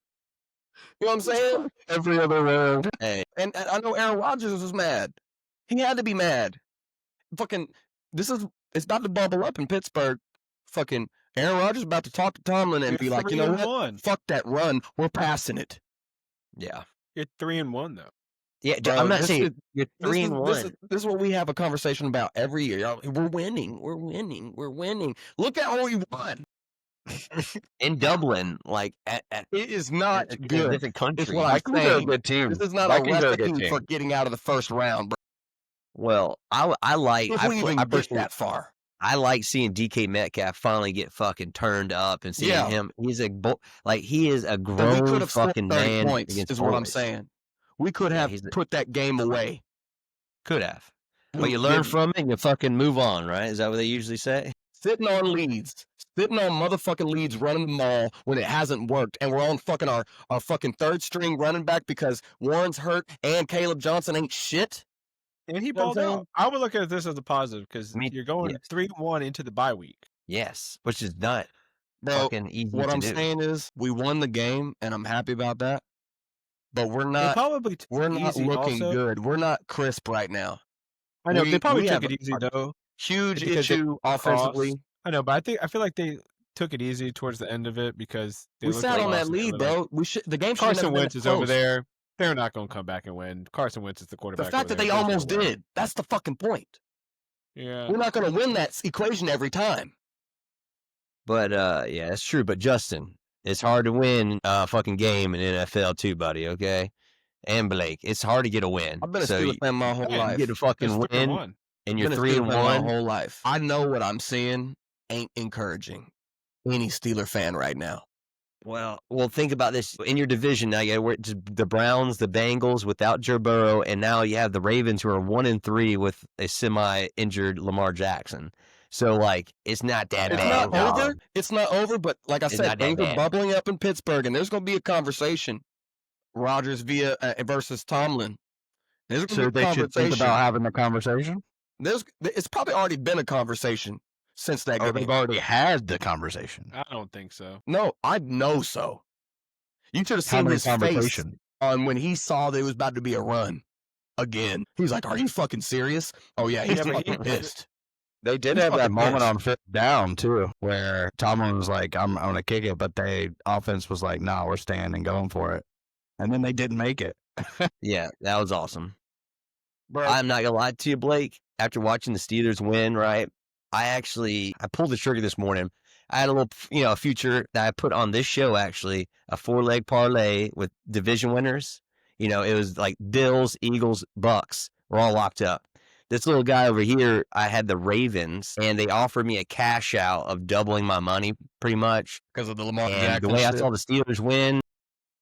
what I'm saying? Every other word. Hey, And I know Aaron Rodgers was mad. He had to be mad. Fucking, it's about to bubble up in Pittsburgh. Fucking Aaron Rodgers about to talk to Tomlin and You're be like, you know what? 3-1. Fuck that run. We're passing it. yeah. You're 3-1 though. Yeah, Bro, I'm not this saying is- you're This 3-1. is what we have a conversation about every year. We're winning. We're winning. We're winning. Look at what we won. In Dublin, like at It is not a good. different country. It's what I'm Vikings are a saying. good team. This is not a Vikings are a good recipe for team. getting out of the first round, bro. Well, I like If I, we put- even I get personally that far. I like seeing DK Metcalf finally get fucking turned up and seeing Yeah. him. He is a So he grown could have scored fucking 30 man points, against is what I'm boys. saying. We could Yeah, have he's a- put that game away. Could have, but We you learn didn't. from it and you fucking move on, right? Is that what they usually say? Sitting on leads. Sitting on motherfucking leads, running the ball when it hasn't worked. And we're on fucking our fucking third string running back because Warren's hurt and Caleb Johnson ain't shit. And he You know what balled I'm out. saying? I would look at this as a positive because Me- you're going yes. 3-1 into the bye week. Yes, which is not Bro, fucking easy what to I'm do. saying is we won the game and I'm happy about that. But we're They not probably took we're it not easy looking also. good. We're not crisp right now. I know We- they probably we took have it easy a though. Huge Because they issue offensively. I know, but I feel like they took it easy towards the end of it because they We looked sat like on that lost it a lead, little. bro. The game should have Carson never been Wentz that is over close. there. They're not going to come back and win. Carson Wentz is the The quarterback. fact that over they there. There's no almost way. did, that's the fucking point. Yeah. We're not going to win that equation every time. But yeah, that's true. But Justin, it's hard to win a fucking game in NFL too, buddy. Okay, and Blake, it's hard to get a win. I've been a so Steelers fan my whole Yeah, life. you get a fucking It's win, 3-1. and you're Been a Steelers fan my 3-1. whole life. I know what I'm seeing ain't encouraging any Steeler fan right now. Well, think about this. In your division now, you got the Browns, the Bengals without Joe Burrow, and now you have the Ravens who are 1-3 with a semi-injured Lamar Jackson. So, like, it's not that It's bad. not over. It's not over, but like I It's said, not that things are bad. bubbling up in Pittsburgh, and there's going to be a conversation. Rodgers versus Tomlin. There's going So to be a they should think conversation. about having the conversation. It's probably already been a conversation since that Or game. they've already had the conversation. I don't think so. No, I know so. You should have seen Having a his face conversation. on when he saw that it was about to be a run again. He's like, "Are you fucking serious?" Oh yeah, he's Yeah, but fucking pissed. They did He's have that fucking moment pissed. on fifth down too, where Tomlin was like, "I'm going to kick it," but the offense was like, "No, we're staying and going for it," and then they didn't make it. Yeah, that was awesome. Bro, I'm not gonna lie to you, Blake. After watching the Steelers win, right? I pulled the trigger this morning. I had a little, a future that I put on this show, actually, a 4-leg parlay with division winners. It was like Bills, Eagles, Bucks. We're all locked up. This little guy over here, I had the Ravens, and they offered me a cash out of doubling my money, pretty much. because of the Lamar And Jackson the way I shit. saw the Steelers win,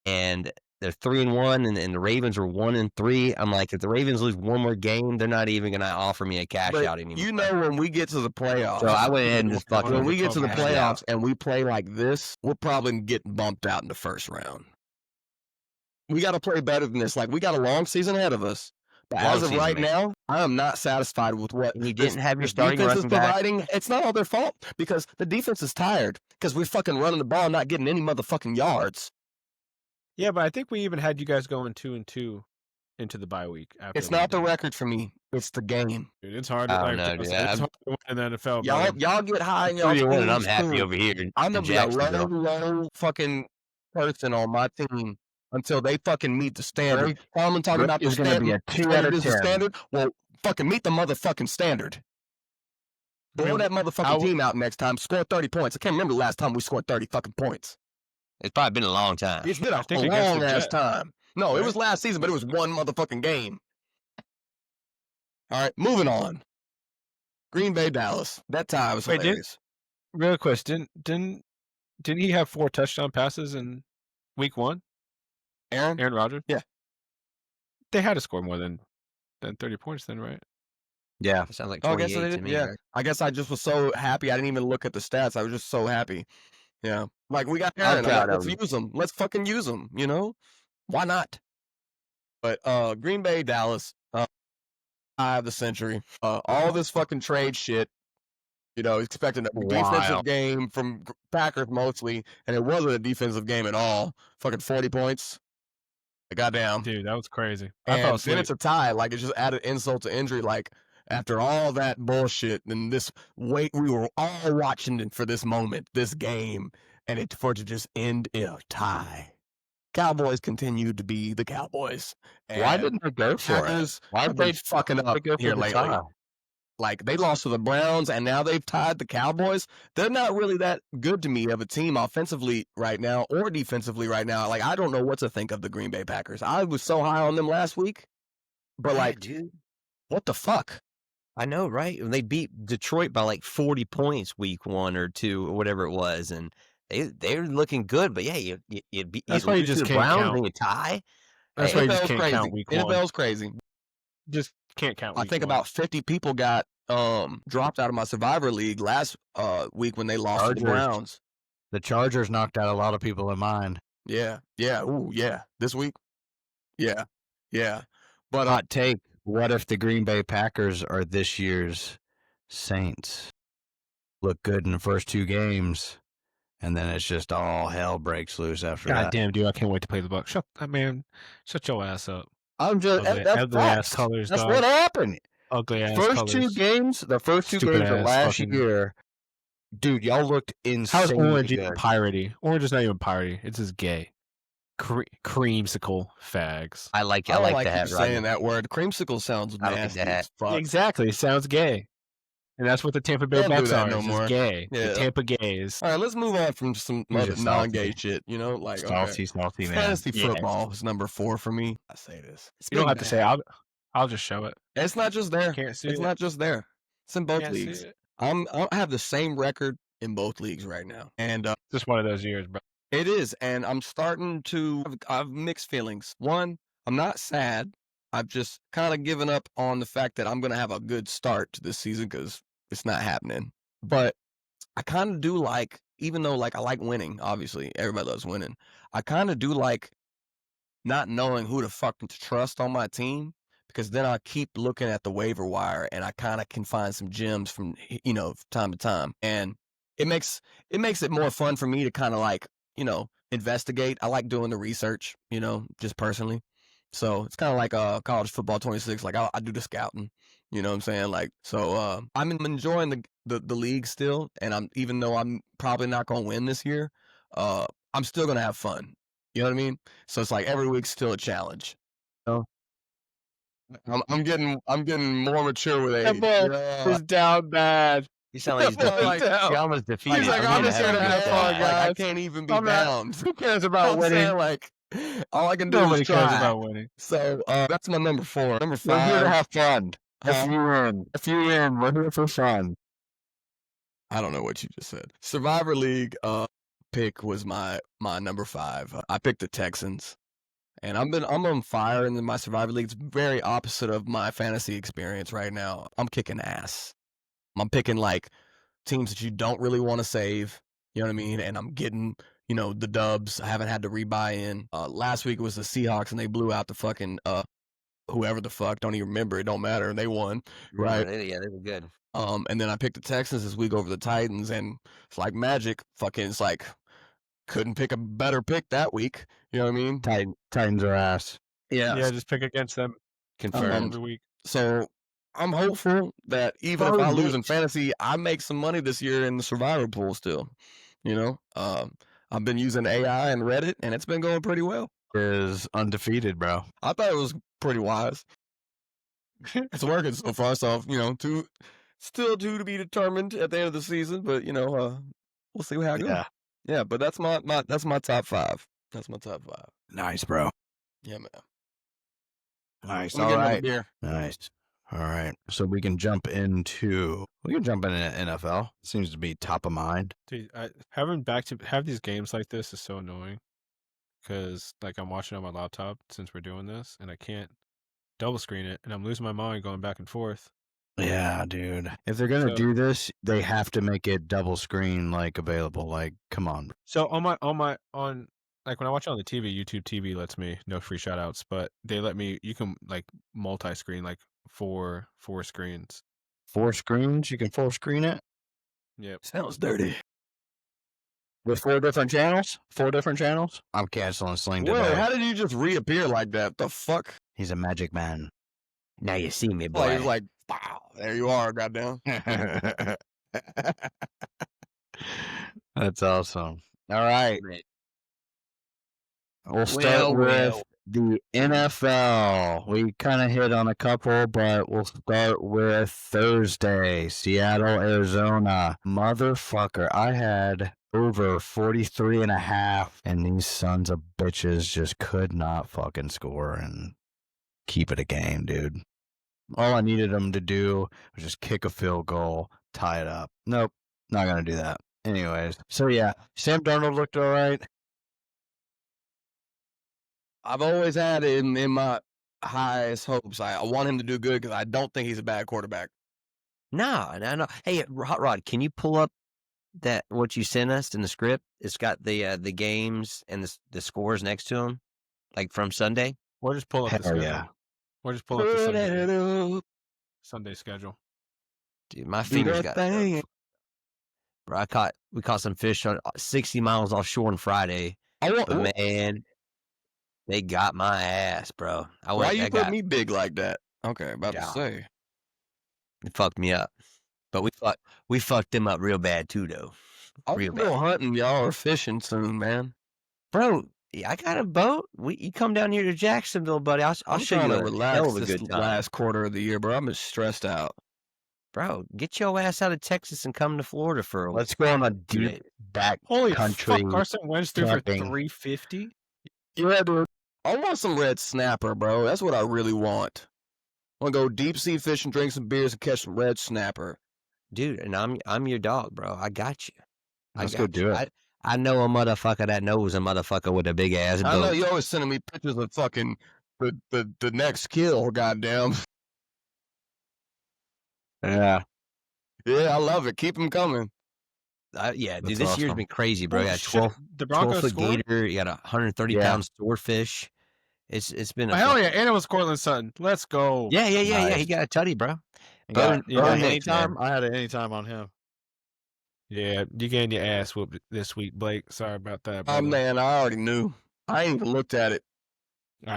and they're 3-1, and the Ravens were 1-3. I'm like, if the Ravens lose one more game, they're not even gonna offer me a cash But out anymore. you know, when we get to the playoffs, So I went ahead and just fucking when we get to the cashed playoffs out. and we play like this, we're probably getting bumped out in the first round. We got to play better than this. Like, we got a long season ahead of us. But Long as of season, right man. now, I am not satisfied with what And you this- didn't have your this starting defense is running back. providing. It's not all their fault because the defense is tired because we're fucking running the ball and not getting any motherfucking yards. Yeah, but I think we even had you guys going 2-2 into the bye week. After It's we not the did. record for me. It's the game. Dude, it's hard. I To, don't know, dude. it's hard to win in the NFL. Y'all, bro. y'all get high in y'all 3-1, and I'm teams, happy too. over here. I'm in gonna be a Jacksonville. low fucking person on my team until they fucking meet the standard. Tomlin talking about the is going to be standard. a 2 out Standard of is the 10. standard. Well, fucking meet the motherfucking standard. Blow that motherfucking team out next time. Score 30 points. I can't remember the last time we scored 30 fucking points. It's probably been a long time. It's been a think against the long ass Jets, time. No, it right? was last season, but it was one motherfucking game. All right, moving on. Green Bay, Dallas. That tie was Wait, hilarious. Real question. Didn't he have 4 touchdown passes in week 1? Aaron? Aaron Rodgers? Yeah. They had to score more than 30 points then, right? Yeah. It sounds like Oh, I guess 28 I to did. me. Yeah. Right? I guess I just was so happy. I didn't even look at the stats. I was just so happy. Yeah. Like, we got Aaron. proud Let's of him. use him. Let's fucking use him, you know? Why not? But Green Bay, Dallas, eye of the century. All this fucking trade shit, you know, expecting a defensive game from Packers mostly, and it wasn't a defensive game at all. Fucking 40 points. Goddamn. Dude, that was crazy. I And fell then asleep. it's a tie. Like, it just added insult to injury. Like, after all that bullshit and this wait, we were all watching for this moment, this game, and for it to just end in a tie. Cowboys continue to be the Cowboys. Why And didn't they go for it? Packers Why have did been they fucking up go for here the lately? tie? Like, they lost to the Browns, and now they've tied the Cowboys. They're not really that good to me of a team offensively right now or defensively right now. Like, I don't know what to think of the Green Bay Packers. I was so high on them last week, but, Yeah, like, dude. what the fuck? I know, right? And they beat Detroit by like 40 points week 1 or 2 or whatever it was, and they're looking good. But yeah, you That's why you lose to just the can't Browns count. and you tie. That's Hey, why you just NFL's can't crazy. count week 1. NFL's crazy. Just can't count I week think 1. about 50 people got dropped out of my Survivor League last week when they lost to the Chargers. Browns. The Chargers knocked out a lot of people in mine. Yeah, yeah, ooh, yeah. This week, yeah, yeah. But Hot take. What if the Green Bay Packers are this year's Saints? Look good in the first 2 games, and then it's just all hell breaks loose after God that. damn, dude, I can't wait to play the Bucs. Shut your ass up. I'm just Ugly- that's ugly ass facts. colors, That's dog. what happened. Ugly ass First colors. 2 games, the first 2 Stupid games of ass last fucking- year, dude, y'all looked How's insanely orange even good. piratey? Orange is not even piratey. It's just gay. Creamsicle fags. I like I don't like like the you hat, saying Rodney. that word. Creamsicle sounds I like nasty that. as fuck. Exactly. It sounds gay. And that's what the Tampa Bay Can't do Bucks that are. no It's more. just gay. Yeah. The Tampa gays. All right, let's move on from some You're other just non-gay salty. shit. You know, like Salty, salty, man. fantasy Yeah. football is number 4 for me. I say this. It's You don't been have to say. bad. I'll just show it. It's not just there. Can't see It's it. not just there. It's in both Can't see leagues. it. I have the same record in both leagues right now, and Just one of those years, bro. it is. And I'm starting to. I've mixed feelings. One, I'm not sad. I've just kind of given up on the fact that I'm gonna have a good start to this season because it's not happening. But I kind of do like, even though like I like winning. Obviously, everybody loves winning. I kind of do like not knowing who the fuck to trust on my team, because then I keep looking at the waiver wire and I kind of can find some gems from, you know, time to time. And it makes it more fun for me to kind of like, you know, investigate. I like doing the research, you know, just personally. So it's kind of like college football 26. Like I do the scouting, you know what I'm saying? Like, so I'm enjoying the league still. And even though I'm probably not going to win this year, I'm still going to have fun. You know what I mean? So it's like every week's still a challenge. Oh. I'm getting more mature with age. That boy Yeah. is down bad. You sound like he's Well, like, defeated. He almost defeated. He's like, you. I'm He just had a here to good have day. fun, Like, I guys. can't even be I'm not- bound. Who cares about I'm winning? saying, like, all I can do Nobody is cares try. about winning. So that's my number 4. Number 5. We're here to have fun. Huh? If you win, we're here for fun. I don't know what you just said. Survivor League pick was my number 5. I picked the Texans. And I'm on fire in my Survivor League. It's very opposite of my fantasy experience right now. I'm kicking ass. I'm picking like teams that you don't really want to save. You know what I mean? And I'm getting, you know, the dubs. I haven't had to rebuy in. Last week it was the Seahawks and they blew out the fucking whoever the fuck. Don't even remember. It don't matter. They won. Right. Yeah, they were good. And then I picked the Texans this week over the Titans, and it's like magic. Fucking, it's like couldn't pick a better pick that week. You know what I mean? Titans are ass. Yeah. Yeah, just pick against them Confirmed. every week. So I'm hopeful that even if I lose in fantasy, I make some money this year in the Survivor pool still. You know, I've been using AI and Reddit, and it's been going pretty well. Is undefeated, bro. I thought it was pretty wise. It's working so far. So, you know, Still due to be determined at the end of the season, but we'll see how it goes. Yeah. Yeah, but that's my top 5. That's my top 5. Nice, bro. Yeah, man. Nice. Let me All get another right. beer. Nice. All right. So we can jump into NFL. Seems to be top of mind. Dude, having these games like this is so annoying because like I'm watching on my laptop since we're doing this, and I can't double screen it, and I'm losing my mind going back and forth. Yeah, dude. If they're gonna do this, they have to make it double screen available. Like, come on. So on like when I watch it on the TV, YouTube TV lets me, no free shout outs, but they let me, you can like multi-screen, like four screens. 4 screens? You can full screen it? Yep. Sounds dirty. With 4 different channels? 4 different channels? I'm canceling Sling today. Whoa, how did you just reappear like that? The fuck? He's a magic man. Now you see me, boy. Like, he's like, wow, there you are, goddamn. That's awesome. All right. Right. We'll start with the NFL. We kind of hit on a couple, but we'll start with Thursday. Seattle, Arizona. Motherfucker, I had over 43.5, and these sons of bitches just could not fucking score and keep it a game, dude. All I needed them to do was just kick a field goal, tie it up. Nope, not going to do that. Anyways, so yeah, Sam Darnold looked all right. I've always had it in my highest hopes. I want him to do good because I don't think he's a bad quarterback. No. Hey, Hot Rod, can you pull up that what you sent us in the script? It's got the games and the scores next to them, like from Sunday. Or just pull up the Hell schedule. yeah. Or just pull up the Sunday schedule. Dude, my fingers got thing. Bro, we caught some fish on 60 miles offshore on Friday. But man, they got my ass, bro. Why you put me big like that? Okay, about to Yeah. say. It fucked me up. But we fucked them up real bad too, though. I'll Real go bad. hunting, y'all, or fishing soon, man. Bro, I got a boat. You come down here to Jacksonville, buddy. I'll show you trying to a relax hell of a this good time. last quarter of the year, bro. I'm just stressed out. Bro, get your ass out of Texas and come to Florida for a Let's go on a deep back Holy country. fuck, Carson Wentz threw for camping. 350? Yeah, dude. I want some red snapper, bro. That's what I really want. I want to go deep sea fishing, drink some beers, and catch some red snapper. Dude, and I'm your dog, bro. I got you. Let's go do it. I know a motherfucker that knows a motherfucker with a big ass boat. I know you always sending me pictures of fucking the next kill, goddamn. Yeah. Yeah, I love it. Keep them coming. Yeah, dude, That's this year's awesome. been crazy, bro. You got shit. 12 The Broncos 12-foot scored? gator. You got a 130-pound swordfish. It's been a Hell yeah, and it was Cortland Sutton. Let's go. Yeah. Nice. He got a tutty, bro. Got Burn Hicks, anytime. man. I had an anytime on him. Yeah, you getting your ass whooped this week, Blake. Sorry about that, brother. Oh, man, I already knew. I ain't even looked at it.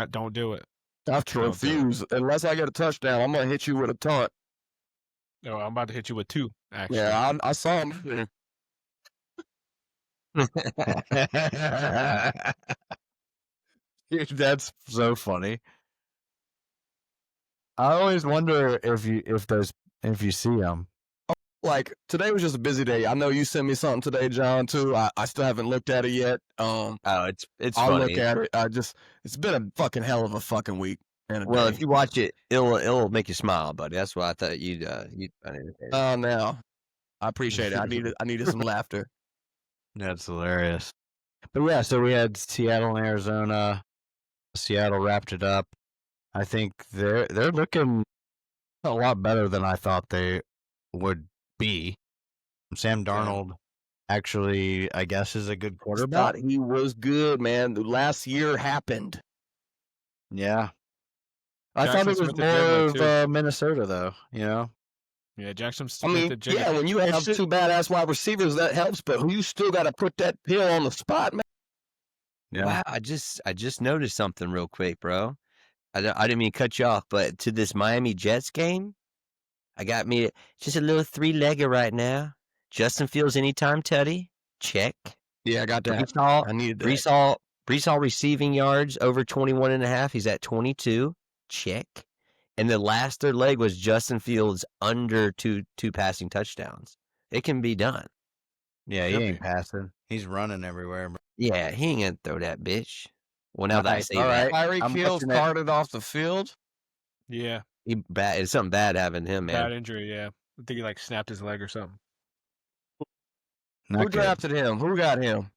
Don't do it. I have to Don't do it. refuse. Unless I get a touchdown, I'm going to hit you with a taunt. No, I'm about to hit you with 2, actually. Yeah, I saw him. Dude, that's so funny. I always wonder if you see them. Like, today was just a busy day. I know you sent me something today, John, too. I still haven't looked at it yet. Oh, it's I'll funny. look at it. It's been a fucking hell of a fucking week. And a Well, day. if you watch it, it'll make you smile, buddy. That's why I thought you'd find it. Now, I appreciate it. I needed some laughter. That's hilarious. But yeah, so we had Seattle and Arizona. Seattle wrapped it up. I think they're looking a lot better than I thought they would be. Sam Darnold actually, I guess, is a good quarterback. Thought he was good, man. The last year happened. Yeah. I Jackson thought it was Smith-Njigba, more of Minnesota, though, you know? Yeah, Jackson I mean, Smith-Njigba. yeah, when you have two badass wide receivers, that helps, but you still got to put that pill on the spot, man. Yeah. Wow, I just noticed something real quick, bro. I didn't mean to cut you off, but to this Miami Jets game, I got me just a little 3-legger right now. Justin Fields anytime tutty, check. Yeah, I got that. Brees I needed that. Hall receiving yards over 21.5. He's at 22, check. And the last third leg was Justin Fields under two passing touchdowns. It can be done. Yeah, he Could ain't be. passing. He's running everywhere. Bro. Yeah, he ain't gonna throw that bitch. Well, now that I Nice, say all that, right. Tyreek I'm Hill watching it. carted off the field. Yeah. it's something bad happened to him, man. Bad injury, yeah. I think he like snapped his leg or something. Not Who good. drafted him? Who got him?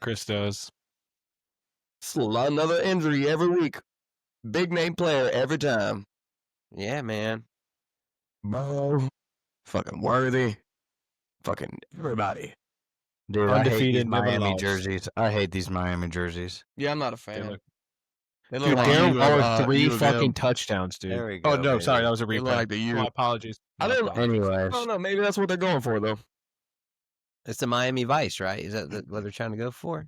Chris does. It's another injury every week. Big name player every time. Yeah, man. Bro. Fucking Worthy. Fucking everybody. Dude, I hate these Undefeated, never Miami lost. jerseys. I hate these Miami jerseys. Yeah, I'm not a They fan. look, They look dude, like Darren U of, Waller, 3 U of fucking M. touchdowns, dude. There we Oh, go, no, sorry. baby. That was a They replay. look like the U. My apologies. I My don't- apologies. Anyways, I don't know. Maybe that's what they're going for, though. It's the Miami Vice, right? Is that what they're trying to go for?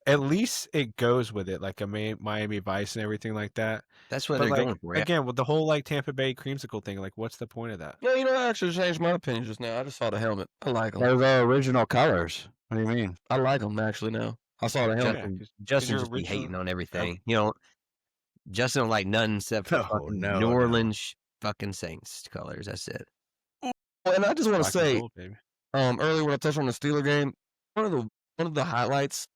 At least it goes with it, like a Miami Vice and everything like that. That's what But they're like, going for. Yeah. again, with the whole like Tampa Bay creamsicle thing, like what's the point of that? No, you know, I actually changed my opinion just now. I just saw the helmet. I like them. they're the original colors. What do you mean? I like them, actually, now. I saw the helmet. Yeah, 'cause Justin your just be original- hating on everything. You know, Justin don't like nothing except for No, fucking no, New no. Orleans fucking Saints colors. That's it. And I just want to black and say, gold, baby. earlier when I touched on the Steeler game, one of the highlights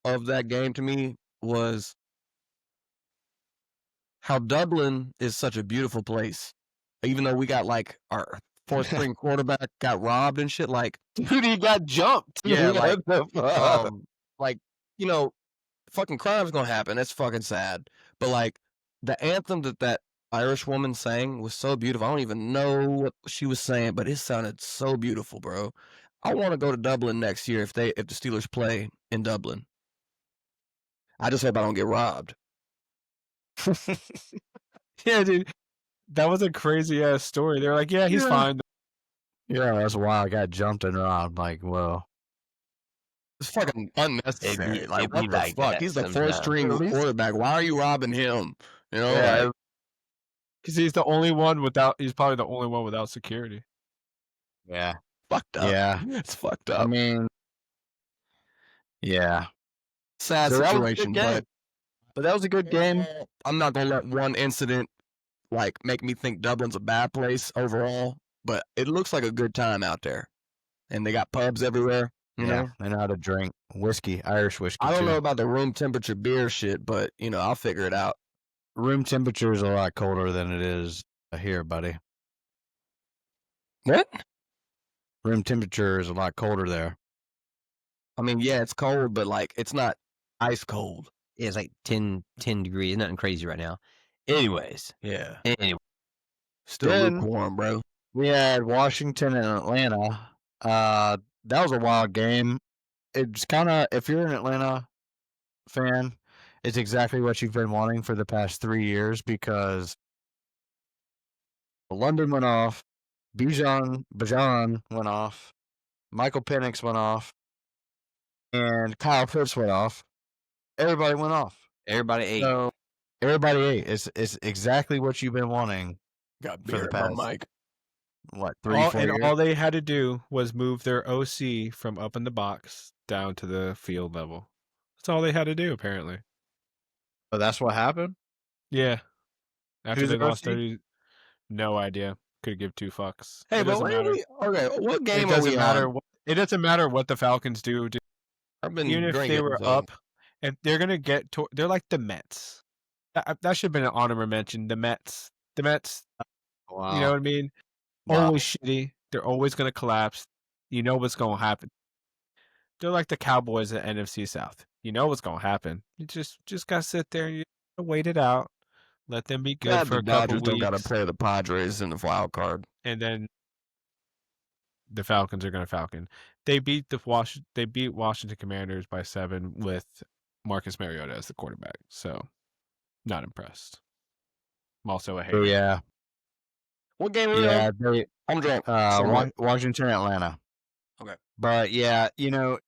of that game to me was how Dublin is such a beautiful place. Even though we got like our fourth string quarterback got robbed and shit, like Dude, he got jumped. Yeah, like, What the fuck? like, you know, fucking crime's gonna happen. That's fucking sad. But like the anthem that Irish woman sang was so beautiful. I don't even know what she was saying, but it sounded so beautiful, bro. I want to go to Dublin next year if the Steelers play in Dublin. I just hope I don't get robbed. Yeah, dude, that was a crazy ass story. They're like, yeah, he's Yeah. fine. Yeah, that's wild. I got jumped and robbed. Like, whoa. It's fucking unnecessary. it'd Like, be what the like fuck? that He's the sometimes. fourth string At least- quarterback. Why are you robbing him? You know, Yeah, like, Because he's the only one without. He's probably the only one without security. yeah. fucked up. Yeah. It's fucked I up. mean, yeah. Sad So that was a good situation, game. But that was a good game. I'm not gonna let one incident like make me think Dublin's a bad place overall, but it looks like a good time out there, and they got pubs everywhere. You Yeah, know, they know how to drink whiskey, Irish whiskey. I don't too. know about the room temperature beer shit, but you know, I'll figure it out. Room temperature is a lot colder than it is here, buddy. What? Room temperature is a lot colder there. I mean, yeah, it's cold, but like it's not ice cold. Yeah, it's like 10 degrees. Nothing crazy right now. Anyways, Yeah, still Then- lukewarm, bro. We had Washington and Atlanta. That was a wild game. It's kind of, if you're an Atlanta fan, it's exactly what you've been wanting for the past 3 years because London went off, Bijan went off, Michael Penix went off, and Kyle Pitts went off. Everybody went off. everybody ate. So everybody ate. It's exactly what you've been wanting. Got For the beer in my past- mic. What, 3-4 years? All they had to do was move their OC from up in the box down to the field level. That's all they had to do, apparently. Oh, that's what happened? Yeah. After Who's they their lost OC? 30, no idea. Could give two fucks. Hey, It but doesn't what are matter. okay, what It game are doesn't we matter. on? It doesn't matter what the Falcons do. I've been Even if drinking, they were so- up, if they're gonna get to, they're like the Mets. That should have been an honorable mention. The Mets. Wow. You know what I mean? Wow. Always shitty. They're always gonna collapse. You know what's gonna happen. They're like the Cowboys at NFC South. You know what's gonna happen. You just gotta sit there and you wait it out. Let them be good Glad for the a couple Dodgers don't gotta weeks, play the Padres in the wild card. and then the Falcons are gonna Falcon. They beat Washington Commanders by 7 with Marcus Mariota as the quarterback. So, not impressed. I'm also a hater. Yeah. What game are we Yeah. on? They, I'm drunk. Somewhat. Washington, Atlanta. Okay. But yeah, you know,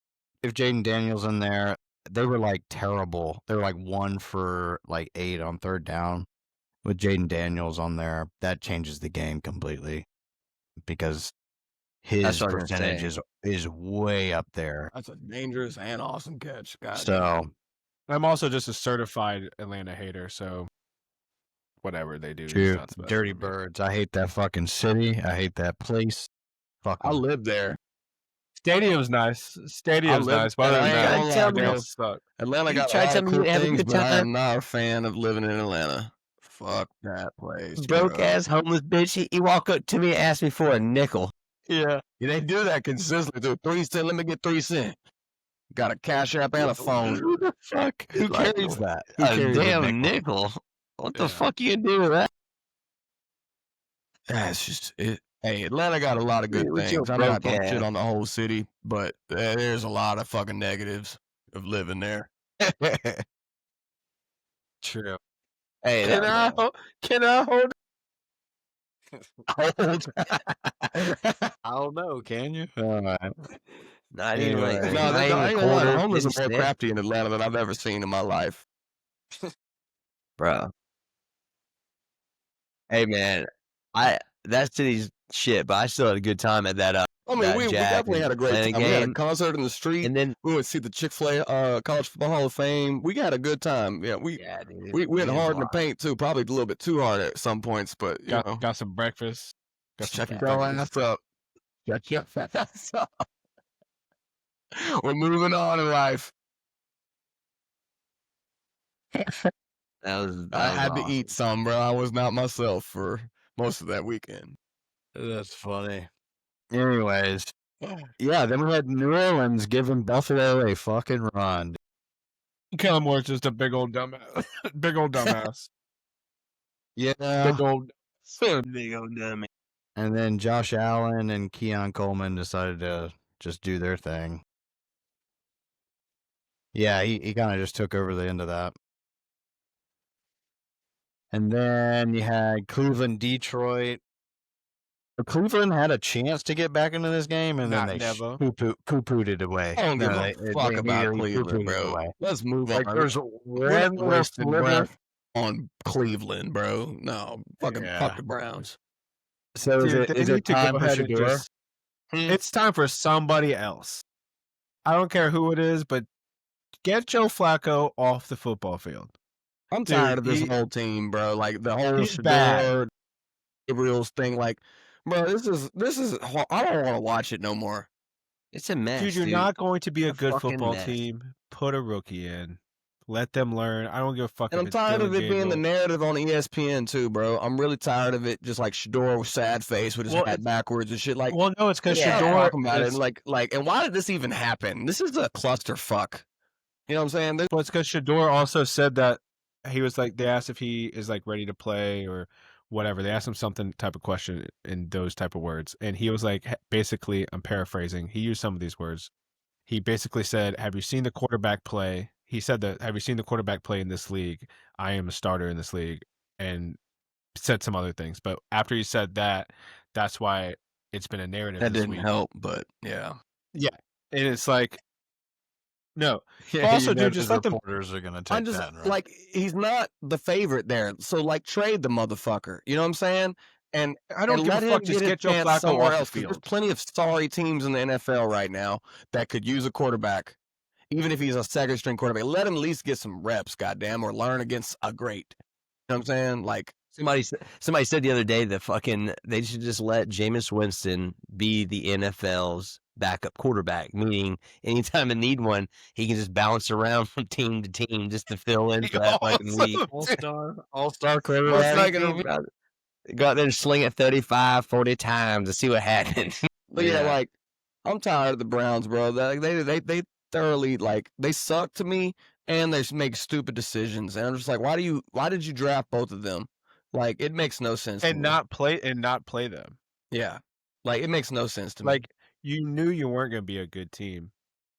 if Jaden Daniels in there, they were like terrible. They were like 1 for like 8 on third down. With Jaden Daniels on there, that changes the game completely because his That's what I was gonna percentage say. is way up there. That's a dangerous and awesome catch. God damn. So I'm also just a certified Atlanta hater, so whatever they do is Dude, not special. dirty to me. birds. I hate that fucking city. I hate that place. Fuck I 'em. live there. Stadium's nice. Stadium's live- nice. But other I than ain't that, gonna lie, everything bro. else sucks. Atlanta You got a tried lot of telling me you cool have a things, good but I time? am not a fan of living in Atlanta. Fuck that place, Broke bro. ass homeless bitch. He walk up to me and ask me for a nickel. Yeah, they do that consistently. Dude, 3 cents. Let me get 3 cents. Got a cash app and a phone. Who the fuck? Who Like, carries that? Who A carries a damn nickel? nickel. What the Yeah. fuck you gonna do with that? That's just it. Hey, Atlanta got a lot of good With your things. I'm not broke gonna shit ass. on the whole city, but there's a lot of fucking negatives of living there. True. Hey, Can I hold? I don't know. Can you? All right. not even like Anyway. No, not I even a ain't gonna lie. The quarter. homeless Didn't are more stick, crafty in Atlanta than I've ever seen in my life. bro. Hey man, that city's shit, but I still had a good time at that. I mean, That we Jack definitely and had a great Atlanta time. We had a game, concert in the street. and then We would see the Chick-fil-A College Football Hall of Fame. We had a good time. Yeah, we dude, we went it was hard in the wild. paint too. Probably a little bit too hard at some points, but you know, Got some breakfast. Got some shut food. your ass up. Shut your ass up. We're moving on in life. That I was had to awesome. eat some, bro. I was not myself for most of that weekend. That's funny. Anyways. Yeah, then we had New Orleans giving Buffalo a fucking run. Kellen Moore's just a big old dumbass. Big old dumbass. Yeah. Big old. Big old dummy. And then Josh Allen and Keon Coleman decided to just do their thing. Yeah, he kind of just took over the end of that. And then you had Cleveland, Detroit. Cleveland had a chance to get back into this game, and then Not they never. poo-pooed it away. I don't give a fuck about immediately Cleveland, poo-pooed it bro. away. Let's move Like, on. there's We're one not little wasting sliver. breath on Cleveland, bro. No, fucking Yeah. fuck the Browns. So Dude, is they it need to time go for ahead and Shador? just. It's time for somebody else. I don't care who it is, but get Joe Flacco off the football field. I'm Dude, tired of this he- whole team, bro. Like the whole he's Shador, bad. Gabriel's thing. Like, bro, this is. I don't want to watch it no more. It's a mess, Dude, you're dude. not going to be a A good fucking football mess. team. Put a rookie in. Let them learn. I don't give a fuck And if I'm it's tired Dylan of it being the Gabriel. narrative on ESPN too, bro. I'm really tired of it. Just like Shador with sad face with his Well, hat backwards and shit. Like, Well, no, it's because stop Shador talking about it. is. And like, and why did this even happen? This is a clusterfuck. You know what I'm saying? Well, it's because Shador also said that he was like, they asked if he is like ready to play or whatever. They asked him something type of question in those type of words. And he was like, basically, I'm paraphrasing. He used some of these words. He basically said, have you seen the quarterback play? He said that, have you seen the quarterback play in this league? I am a starter in this league. And said some other things. But after he said that, that's why it's been a narrative That this didn't week. help, but yeah. Yeah. And it's like, no. Yeah, Also, you know dude, just the let them. reporters are gonna I'm take just that. Right? like, he's not the favorite there. So like, trade the motherfucker. You know what I'm saying? And I don't and give let a him fuck. Just his get Joe chance Flacco somewhere off else. the 'Cause There's field. plenty of sorry teams in the NFL right now that could use a quarterback, even if he's a second string quarterback. Let him at least get some reps, goddamn, or learn against a great. You know what I'm saying? Like, Somebody said the other day that they should just let Jameis Winston be the NFL's backup quarterback, meaning anytime they need one, he can just bounce around from team to team just to fill in for that fucking week. All-star What's quarterback. not gonna Go out there and sling it 35, 40 times to see what happens. But yeah, like, I'm tired of the Browns, bro. They thoroughly, like, they suck to me, and they make stupid decisions. And I'm just like, why did you draft both of them? Like, it makes no sense. And to me. not play them. Yeah, like, it makes no sense to me. Like, you knew you weren't going to be a good team.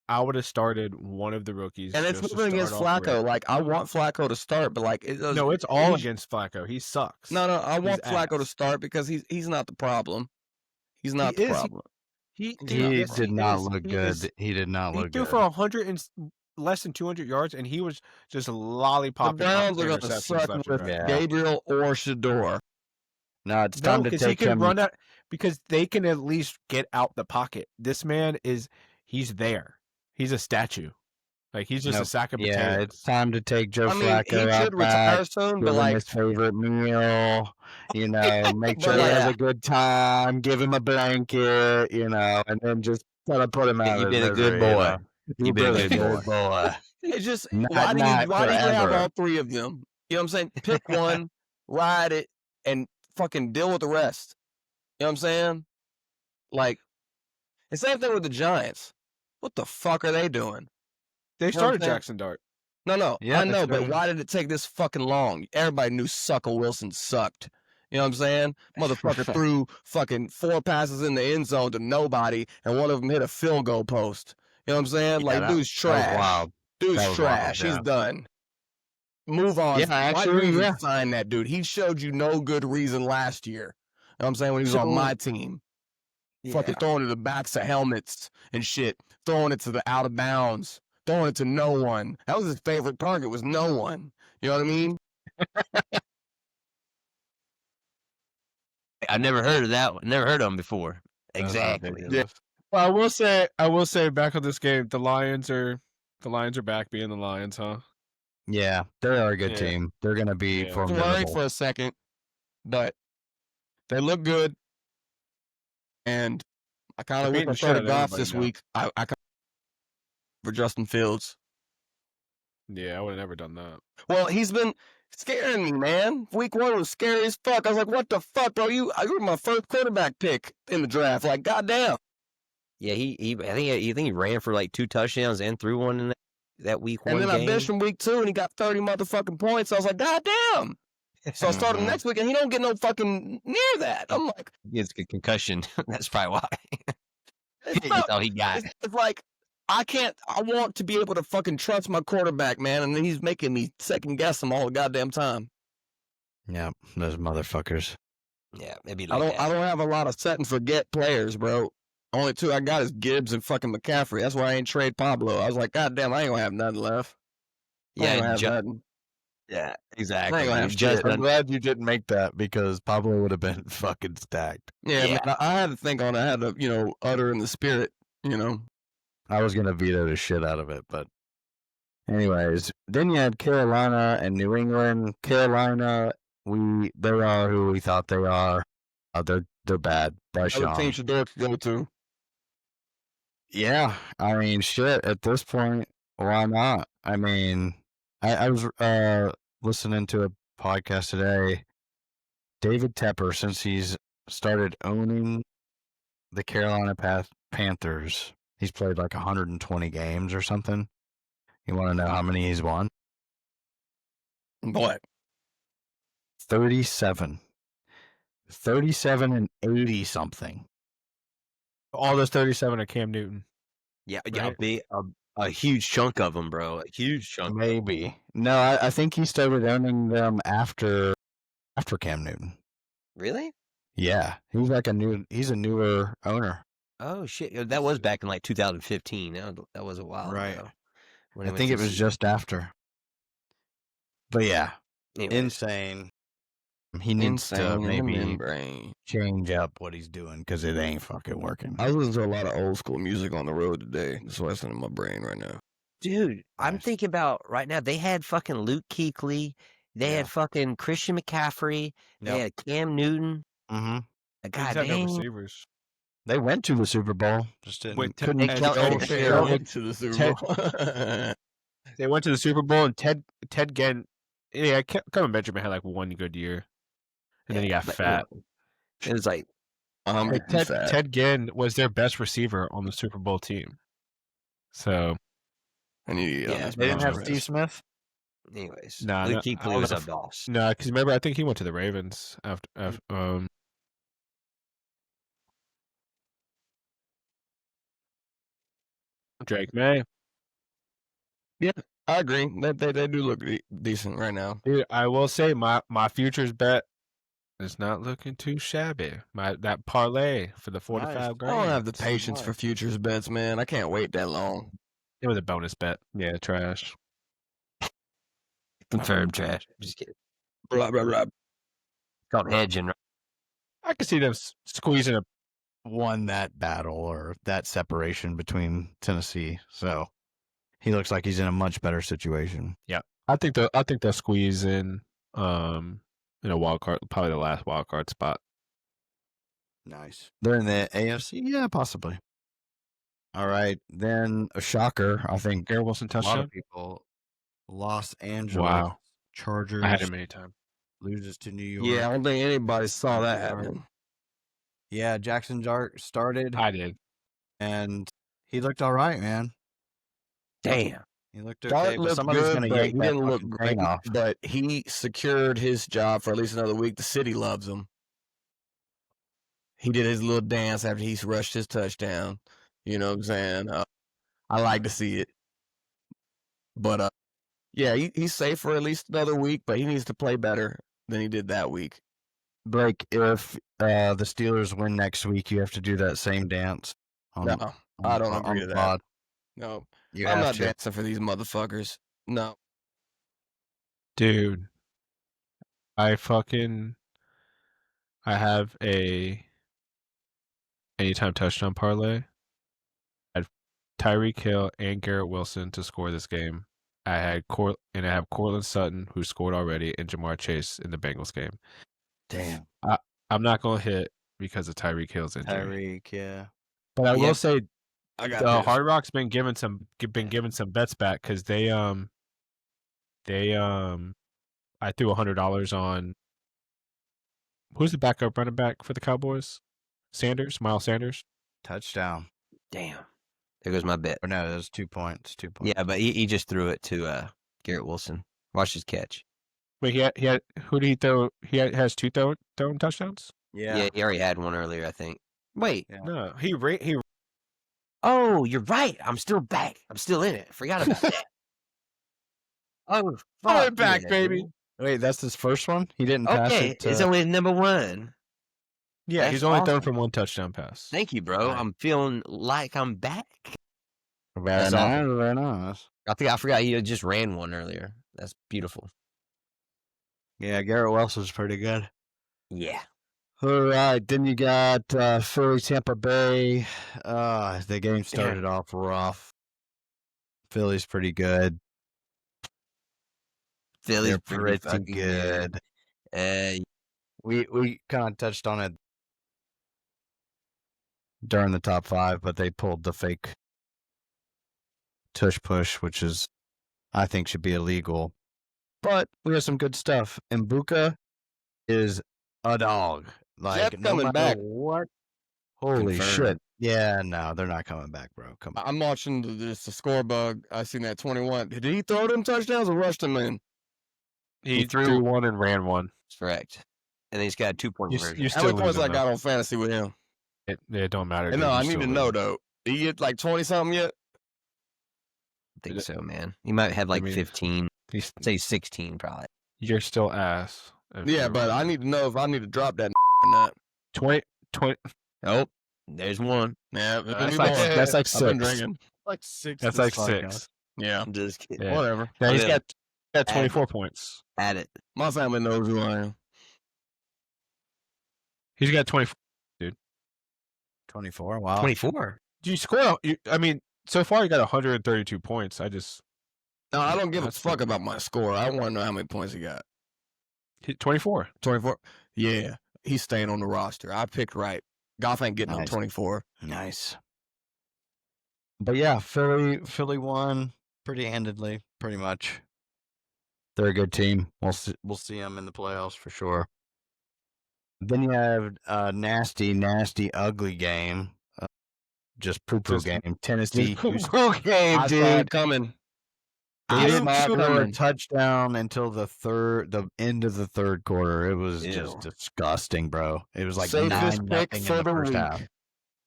I would have started one of the rookies. And it's just to nothing against start off Flacco. with. Like, I want Flacco to start, but like, No, it's all against Flacco. He sucks. No, I want He's Flacco to ass. start because he's not the problem. He's not He the is. problem. He yes, did not is. look He good. is. He did not He look threw good. for 100 and less than 200 yards, and he was just The lollipopping. Browns are going to suck with Gabriel or Shador. No, it's No, time to because he take can him. run out. Because they can at least get out the pocket. This man he's there. He's a statue. Like he's just a Nope. sack of Yeah, potatoes. it's time to take Joe I mean, he Flacco out should back, retire soon, but give him like, his favorite meal, you know, make But sure he like- has a good time, give him a blanket, you know, and then just kind of put him out You've of been a misery, good you boy. know? You've been a good boy. it's just Not- why do not you have forever. all three of them? You know what I'm saying? Pick one, ride it, and fucking deal with the rest. You know what I'm saying? Like, the same thing with the Giants. What the fuck are they doing? They know what I'm started saying? Jackson Dart. No, Yeah, I they know, but started. why did it take this fucking long? Everybody knew Sucker Wilson sucked. You know what I'm saying? Motherfucker threw fucking 4 passes in the end zone to nobody, and one of them hit a field goal post. You know what I'm saying? Yeah, like, that- dude's that was trash. wild. Dude's That was wild, trash. He's yeah. done. Move on. Yeah, Why do you actually, even yeah. sign that dude? He showed you no good reason last year. You know what I'm saying? When he was on So- my team. Fucking Yeah. throwing it to the backs of helmets and shit. Throwing it to the out of bounds. Throwing it to no one. That was his favorite target, was no one. You know what I mean? I've never heard of that one. Never heard of him before. That's Exactly. ridiculous. Well, I will say back on this game, the Lions are back being the Lions, huh? Yeah, they are a good Yeah. team. They're going to be Yeah. I was worried formidable. for a second, but they look good. And I kind They're of beating wish the I shit out started of Goff everybody this now. week. I kind of for Justin Fields. Yeah, I would have never done that. Well, he's been scaring me, man. Week 1 was scary as fuck. I was like, what the fuck, bro? You were my first quarterback pick in the draft. Like, goddamn. Yeah, I think he ran for like 2 touchdowns and threw one in that week And 1 then I game. benched him week 2 and he got 30 motherfucking points. I was like, goddamn. So I started him Mhm. next week and he don't get no fucking near that. I'm like, He gets a concussion. That's probably why. it's, That's not, all he got. it's like, I want to be able to fucking trust my quarterback, man. And then he's making me second guess him all the goddamn time. Yeah, those motherfuckers. Yeah, maybe I like don't have a lot of set and forget players, bro. Only 2 I got is Gibbs and fucking McCaffrey. That's why I ain't trade Pablo. I was like, goddamn, I ain't gonna have nothing left. I ain't gonna have nothing. Yeah, exactly. I ain't gonna have Just shit. I'm glad you didn't make that because Pablo would have been fucking stacked. Yeah, Yeah. man, I had to think on it. I had to, utter in the spirit, I was going to veto the shit out of it, but anyways, then you had Carolina and New England. Carolina, they are who we thought they are. They're bad. Bryce Other Young. team Shador could go to. Yeah, I mean, shit. At this point, why not? I mean, I was listening to a podcast today. David Tepper, since he's started owning the Carolina Panthers, he's played like 120 games or something. You want to know how many he's won? What? 37. 37 and 80 something. All those 37 are Cam Newton. yeah, Right. a huge chunk of them, bro. A huge chunk. Maybe. No, I think he started owning them after Cam Newton. Really? Yeah, he's a newer owner. Oh shit, that was back in like 2015. That was a while Right. ago. when I he think went it to was just after. But yeah, Anyways, insane. He needs to maybe membrane. change up what he's doing because it ain't fucking working. I listen to a lot of old school music on the road today. That's what's in my brain right now. dude, I'm Nice. thinking about right now. They had fucking Luke Kuechly. They Yeah. had fucking Christian McCaffrey. They Yep. had Cam Newton. Mm-hmm. They God just had no dang. receivers. They went to the Super Bowl, just didn't Wait, couldn't Hey, couldn't Kel- hey, figure hey, it out. Went to the Super Ted- Bowl. They went to the Super Bowl, and Ted Ginn. Yeah, Kevin Benjamin had like 1 good year, and then he got but, fat. It was like, Like, Ted Ginn was their best receiver on the Super Bowl team. So I need to get on Yeah, this They didn't bench have press. Steve Smith. anyways, Nah, Luke no, I Kuechly don't was know a if- boss. no, because remember, I think he went to the Ravens after Drake May. I agree. They do look decent right now. Dude, I will say my futures bet is not looking too shabby. That parlay for the 45 Nice. I grand. don't have the patience for futures bets, man. I can't wait that long. It was a bonus bet. Yeah, trash. Confirmed trash. Just kidding. Blah blah blah. Called hedging. Right? I could see them squeezing a. Won that battle or that separation between Tennessee. So he looks like he's in a much better situation. I think they'll squeeze in a wild card, probably the last wild card spot. Nice. They're in the AFC? Yeah, possibly. All right. Then a shocker. I think Garrett Wilson a lot touchdown. of people. Los Angeles Wow. Chargers I had him anytime. loses to New York. Yeah, I don't think anybody saw that Dart. happen. Yeah, Jackson Dart started, I did. and he looked all right, man. Damn. He looked okay, Dart but looked somebody's good, gonna but he yank that didn't look fucking great. brain off. But he secured his job for at least another week. The city loves him. He did his little dance after he rushed his touchdown. You know what I'm saying? I like to see it. But, yeah, he's safe for at least another week, but he needs to play better than he did that week. Blake, if the Steelers win next week, you have to do that same dance. No, I don't agree to that. pod. No, You I'm have not to. dancing for these motherfuckers. No. Dude, I have a anytime touchdown parlay. I had Tyreek Hill and Garrett Wilson to score this game. I have Cortland Sutton, who scored already, and Jamar Chase in the Bengals game. Damn. I'm not gonna hit because of Tyreek Hill's injury. Tyreek, yeah. But I Yeah. will say I got the this. Hard Rock's been given some bets back because they I threw $100 on who's the backup running back for the Cowboys? Miles Sanders. Touchdown. Damn. There goes my bet. Or no, it was 2 points. 2 points. Yeah, but he just threw it to Garrett Wilson. Watch his catch. Wait, he had who did he throw? Has two thrown touchdowns? Yeah, he already had one earlier, I think. Wait. Yeah. No, he. Oh, you're right. I'm still back. I'm still in it. Forgot about that. Oh, I'm fuck back, yeah, baby. dude. Wait, that's his first one? He didn't pass Okay, it to... it's only number one. Yeah, That's he's only thrown awesome. for one touchdown pass. Thank you, bro. Right. I'm feeling like I'm back. Very That's nice, awesome. very nice. I forgot he had just ran one earlier. That's beautiful. Yeah, Garrett Wilson's pretty good. Yeah. All right, then you got Philly, Tampa Bay. The game started off rough. Philly's pretty good. Philly's They're pretty pretty fucking good. We kind of touched on it during the top 5, but they pulled the fake tush push, which is, I think, should be illegal. But we have some good stuff. And Mbuka is a dog. Like, Jeff's no coming matter back. what. Holy Confirmed. shit. Yeah, no, they're not coming back, bro. Come on. I'm watching the score bug. I seen that 21. Did he throw them touchdowns or rushed them in? He threw- threw one and ran one. That's correct. And then he's got a 2-point You conversion. You're How still many points losing, I got on fantasy with him? It don't matter. And dude, no, I you're need to still know, losing. though. Did he get like 20-something yet? I think so, man. He might have like I mean, 15. He's- Say 16, probably. You're still ass. if Yeah, you're- but I need to know if I need to drop that or not. 20. Oh, there's one. Yeah, That's like I've been 6. drinking. Like 6. That's like 6. Yeah, I'm just kidding. Yeah. whatever. Yeah, he's Okay. got Add 24 points. Add it. My family knows who I am. He's got 24. 24. Wow. 24. You score. I mean, so far you got 132 points. I just No, I don't give a That's fuck about my score. I want to know how many points he got. 24. 24? Yeah, he's staying on the roster. I picked right. Goff ain't getting on Nice. 24. Nice. But yeah, Philly won pretty handedly, pretty much. They're a good team. We'll see them in the playoffs for sure. Then you have a nasty, ugly game. Just poo-poo Just- game. Tennessee. Poo-poo game, I saw it coming. They I did saw not it score a coming. touchdown until the end of the third quarter. It was just Ew. disgusting, bro. It was like Safest 9-0 pick in for the the first week. half.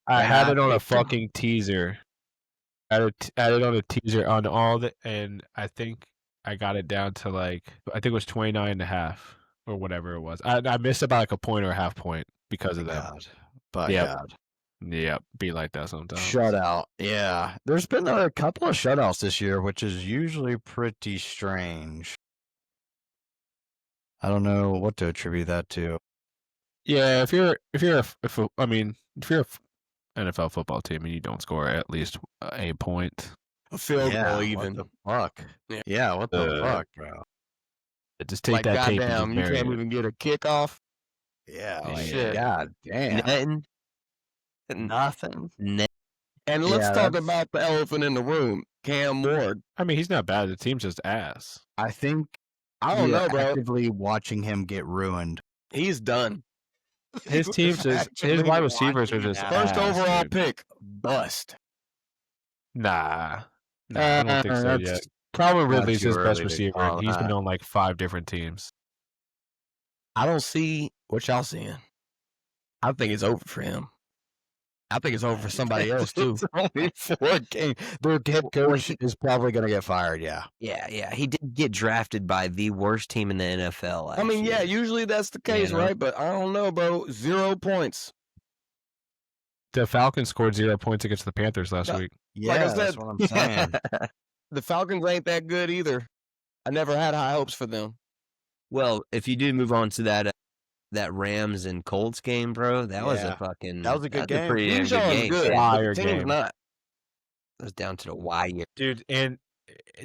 I Yeah, had it on a it's- fucking teaser. Added on a teaser on all the, and I think I got it down to I think it was 29.5 or whatever it was. I missed about like a point or a half point because of that. God. By Yep. God. Yeah, be like that sometimes. Shutout. Yeah. There's been a couple of shutouts this year, which is usually pretty strange. I don't know what to attribute that to. Yeah, if you're an NFL football team and you don't score at least a point, a field goal What even. the fuck? Yeah. Yeah, what the fuck, bro? Just take Like, that tape and goddamn, just you bury can't it. even get a kickoff. Yeah, Yeah. like, Shit. god damn. Nothing. And let's Yeah, talk that's- about the elephant in the room, Cam Ward. I mean, he's not bad. The team's just ass. I think I don't we are know, bro. actively watching him get ruined. He's done. His team's just his wide receivers are just First ass, overall dude. pick, bust. Nah, I don't think so yet. That's Calvin not Ridley's too his best early to receiver, call and he's been that. on like 5 different teams. I don't see what y'all seeing. I think it's over for him. I think it's over for somebody else too. It's only 4 games. Their head coach is probably going to get fired. Yeah. Yeah. He did get drafted by the worst team in the NFL last I mean, yeah, year. usually that's the case, know? right? But I don't know, bro. 0 points. The Falcons scored 0 points against the Panthers last No. week. Yeah, I that's said- what I'm saying. The Falcons ain't that good either. I never had high hopes for them. Well, if you do move on to that Rams and Colts game, bro, that was Yeah. a fucking That was a good game. pretty damn good Bijan's game. good, but Fire the team's game. not. It was down to the wire. Dude, and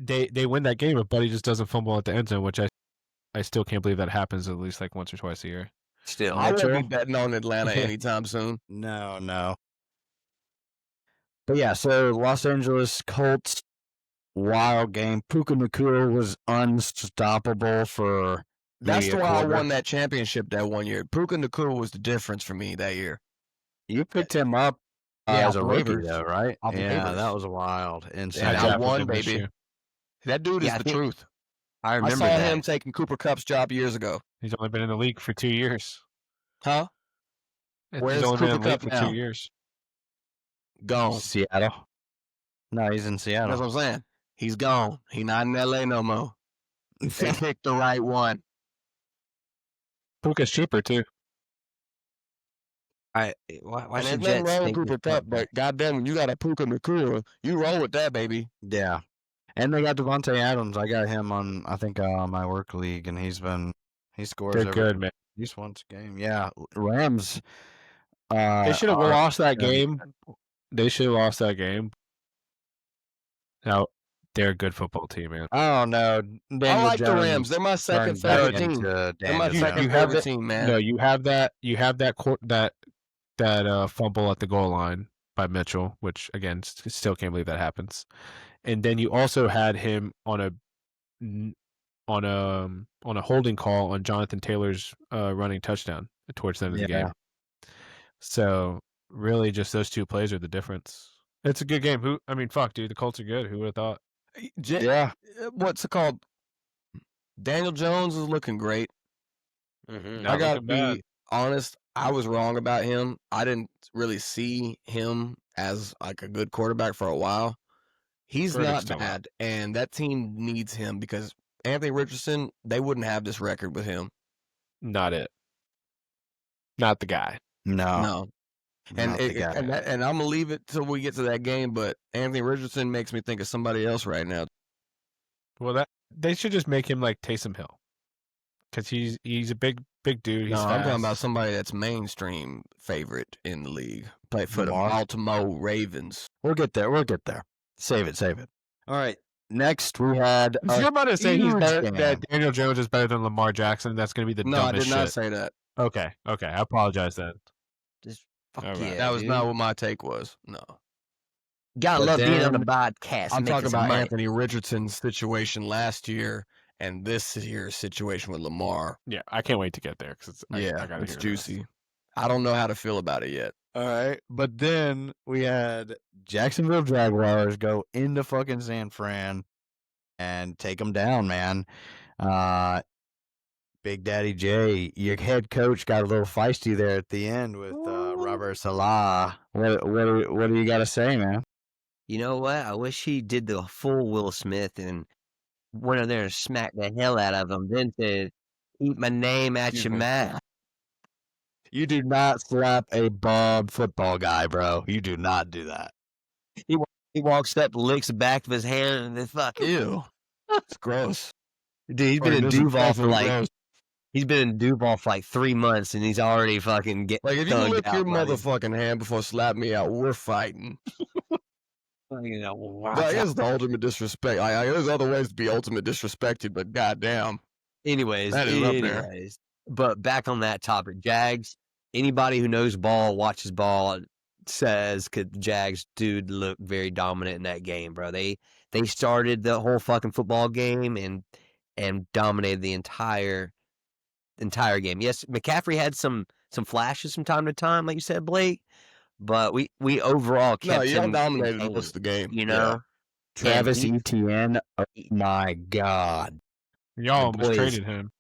they win that game if Buddy just doesn't fumble at the end zone, which I still can't believe that happens at least like once or twice a year. Still, I won't be Mitchell? betting on Atlanta anytime soon. No. But yeah, so Los Angeles Colts, wild game. Puka Nacua was unstoppable for That's maybe a why I quarter. won that championship that one year. Puka Nacua was the difference for me that year. You picked him up Yeah, as a off rookie, waivers. though, right? Off Yeah, waivers. that was wild. Insane. And I drafted won, him this baby. year. That dude is Yeah, I the think- truth. I I remember saw that. him taking Cooper Kupp's job years ago. He's only been in the league for 2 years. Huh? Where's He's only been in Cooper the league Kupp for now? 2 years. Gone. Seattle. No, he's in That's Seattle. what I'm saying. He's gone. He not in LA no more. They picked the right one. Puka's cheaper too. Why And should there's nothing Jets wrong with think Cooper Kupp, but goddamn, when you got a Puka Nacua, you roll with that, baby. Yeah. And they got Devontae Adams. I got him on, I think, my work league, and he scores They're every good, man. at least once a game. Yeah. Rams. They should have are- lost that yeah. game. They should have lost that game. Now they're a good football team, man. I don't know. I Daniel like the Jones Rams. They're my second turned back favorite team. into They're my Daniel second You Jones. have favorite that- team, man. No, you have that fumble at the goal line by Mitchell, which again, still can't believe that happens. And then you also had him on a holding call on Jonathan Taylor's running touchdown towards the end of the Yeah. game. So really, just those 2 plays are the difference. It's a good game. Fuck, dude, the Colts are good. Who would have thought? Yeah. What's it called? Daniel Jones is looking great. Mhm. Not I gotta looking bad. be honest. I was wrong about him. I didn't really see him as like a good quarterback for a while. He's Verdict's not still out. bad, and that team needs him because Anthony Richardson, they wouldn't have this record with him. Not it. Not the guy. No. No, and not the guy. and I'm gonna leave it till we get to that game. But Anthony Richardson makes me think of somebody else right now. Well, they should just make him like Taysom Hill, because he's a big dude. He's No, I'm talking fast. about somebody that's mainstream favorite in the league. Play for the Lamar? Baltimore Ravens. We'll get there. Save it. All right. Next, we had. If you're about to say huge that game. Daniel Jones is better than Lamar Jackson, that's going to be the No, I dumbest did not shit. say that. Okay, I apologize then. Just fuck All right. yeah. That was dude. not what my take was. No. Gotta But love being on the then podcast. I'm making talking some about money. Anthony Richardson's situation last year and this year's situation with Lamar. Yeah, I can't wait to get there because I Yeah, gotta it's hear juicy. I don't know how to feel about it yet. All right. But then we had Jacksonville Jaguars go into fucking San Fran and take them down, man. Big Daddy J, your head coach got a little feisty there at the end with Robert Salah. What do you got to say, man? You know what? I wish he did the full Will Smith and went in there and smacked the hell out of him. Then said, "Eat my name out Excuse your me. mouth." You do not slap a bald football guy, bro. You do not do that. He walks up, licks the back of his hand, and then fuck Ew. It's gross. Dude, he's Or been in this is Duval for definitely like gross. he's been in Duval for like 3 months, and he's already fucking Like, if you thugged lick out, your buddy. motherfucking hand before slap me out, we're fighting. Wow. That is the ultimate disrespect. There's other ways to be ultimate disrespected, but goddamn. Anyways, That is up there. but back on that topic, Jags. Anybody who knows ball, watches ball, says could Jags dude look very dominant in that game, bro. They started the whole fucking football game and dominated the entire game. Yes, McCaffrey had some flashes from time to time, like you said, Blake. But we overall kept him dominated contained, most of the game. you know. Travis And Etienne, oh my God. Y'all boy almost is traded him.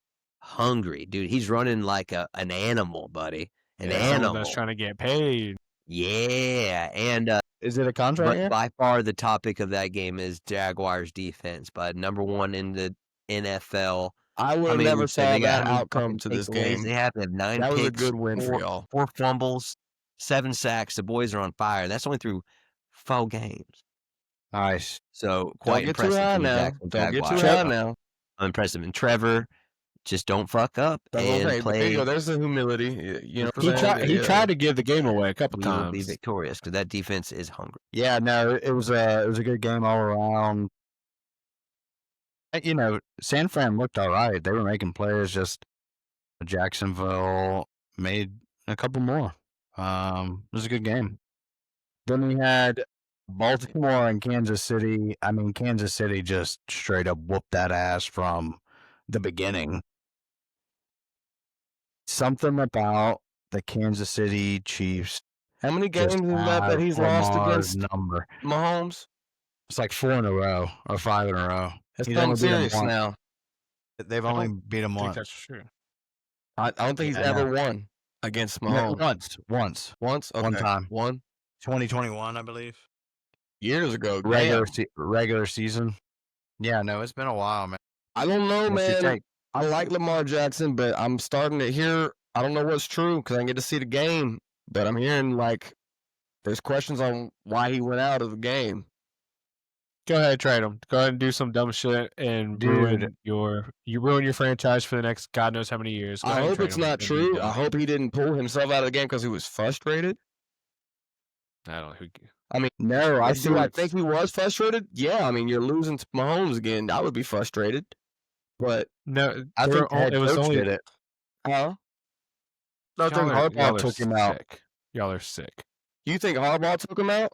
hungry, dude. He's running like an animal, buddy. Someone Animal. that's trying to get paid. Yeah, and Is it a contract but year? by far the topic of that game is Jaguars defense, but number one in the NFL. I would How have many never we said saw they got? that How many outcome fucking to this takeaways game. They have 9 That was a picks, good win for y'all. 4 fumbles, 7 sacks. The boys are on fire. That's only through 4 games. Nice. So quite Don't get too impressive high from the now. Jacksonville Don't get too Jaguars. high now. Impressive. And Trevor, just don't fuck up That's what I'm and saying. There you play. go. There's the humility. You know what He I'm saying? he tried to give the game away a couple We will be times. victorious because that defense is hungry. Yeah, no, it was a good game all around. You know, San Fran looked all right. They were making plays. Just Jacksonville made a couple more. It was a good game. Then we had Baltimore and Kansas City. I mean, Kansas City just straight up whooped that ass from the beginning. Something about the Kansas City Chiefs. How many games just is that he's lost Lamar's against number. Mahomes? It's like 4 in a row or 5 in a row. It's He's something only beat him serious once. now. They've only beat him I think once. that's true. I don't think he's Yeah, I ever won against No, Mahomes. once. Once? Okay. One time. One? 2021, I believe. Years ago. Regular season. Yeah, no, it's been a while, man. I don't know, What's your man. take? I like Lamar Jackson, but I'm starting to hear, I don't know what's true because I didn't get to see the game, but I'm hearing like there's questions on why he went out of the game. Go ahead, trade him. Go ahead and do some dumb shit and ruin your franchise for the next God knows how many years. Go I ahead and hope trade it's him. not Don't be true. dumb. I hope he didn't pull himself out of the game because he was frustrated. I don't know. I mean, No, I do I think think he was frustrated? Yeah, I mean, you're losing to Mahomes again. I would be frustrated. But No, I think the head it was coach only did it. huh? I think Harbaugh took him out. sick. Y'all are sick. You think Harbaugh took him out?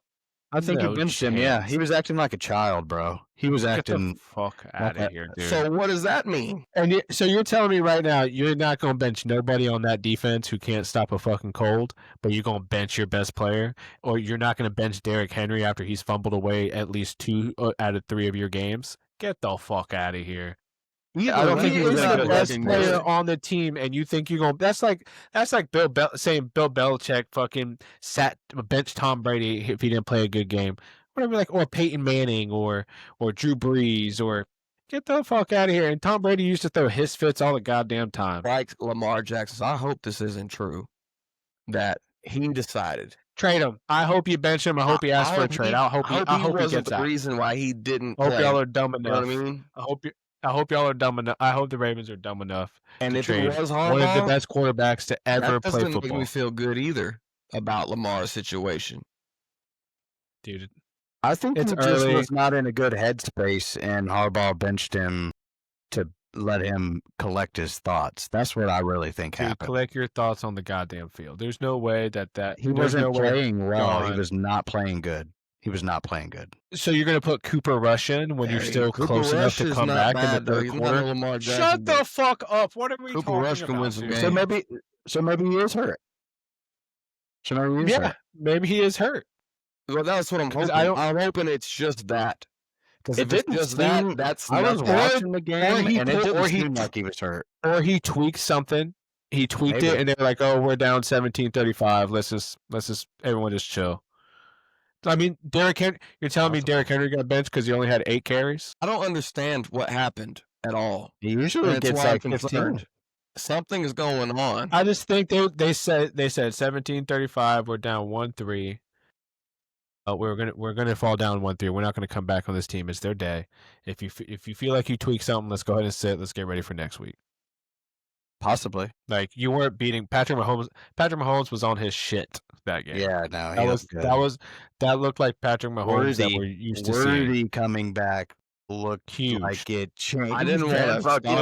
I think No he benched him. Yeah, chance. he was acting like a child, bro. He was Get the acting. fuck out of here, dude. So what does that mean? And so you're telling me right now you're not going to bench nobody on that defense who can't stop a fucking cold, but you're going to bench your best player, or you're not going to bench Derrick Henry after he's fumbled away at least 2 out of 3 of your games? Get the fuck out of here. I don't think He he was is that the good best looking, player really. on the team, and you think you're going? That's like saying Bill Belichick fucking bench Tom Brady if he didn't play a good game. Whatever, like, or Peyton Manning or Drew Brees, or get the fuck out of here. And Tom Brady used to throw his fits all the goddamn time. Like Lamar Jackson. I hope this isn't true. That he decided. Trade him. I hope you bench him. I hope he asks for a trade. I hope he wasn't gets the out. reason why he didn't I hope play. y'all are dumb You know enough. what I mean? I hope y'all are dumb enough. I hope the Ravens are dumb enough And to if trade it was one of the Harbaugh, best quarterbacks to ever that play doesn't make football. me feel good either about Lamar's situation. Dude, I think It's he just early. was not in a good headspace, and Harbaugh benched him to let him collect his thoughts. That's what I really think happened. collect your thoughts on the goddamn field. There's no way that He there's wasn't no way. playing well. He God. was not playing good. He was not playing good. So you're gonna put Cooper Rush in when you're Hey, still Cooper close enough Rush to is come not back bad, in the though. third He's not quarter? no Lamar Jackson, Shut the but fuck up! What are we Cooper talking Rush can about, win some dude? games. So maybe he is hurt. So maybe he is Yeah, hurt. maybe he is hurt. well, that's what I'm 'Cause hoping. I I'm hoping it's just that. Because It if it's didn't just seem. that, that's I was nothing. watching the game, he and it pulled- didn't or he- seem like he was hurt. Or he tweaked something. He tweaked Maybe. it, and they're like, "Oh, we're down 17-35. Let's just everyone just chill." I mean, Derrick Henry. You're telling me Derrick Henry got benched because he only had 8 carries? I don't understand what happened at all. He usually That's gets why I'm like 15. concerned. Something is going on. I just think they said 17-35. We're down 1-3. We're gonna fall down 1-3. We're not gonna come back on this team. It's their day. If you feel like you tweak something, let's go ahead and sit. Let's get ready for next week. Possibly. Like you weren't beating Patrick Mahomes. Patrick Mahomes was on his shit that game. Yeah, no, he that looked like Patrick Mahomes that we're used to seeing. Worthy coming back looked Huge. like it changed. I didn't want to. You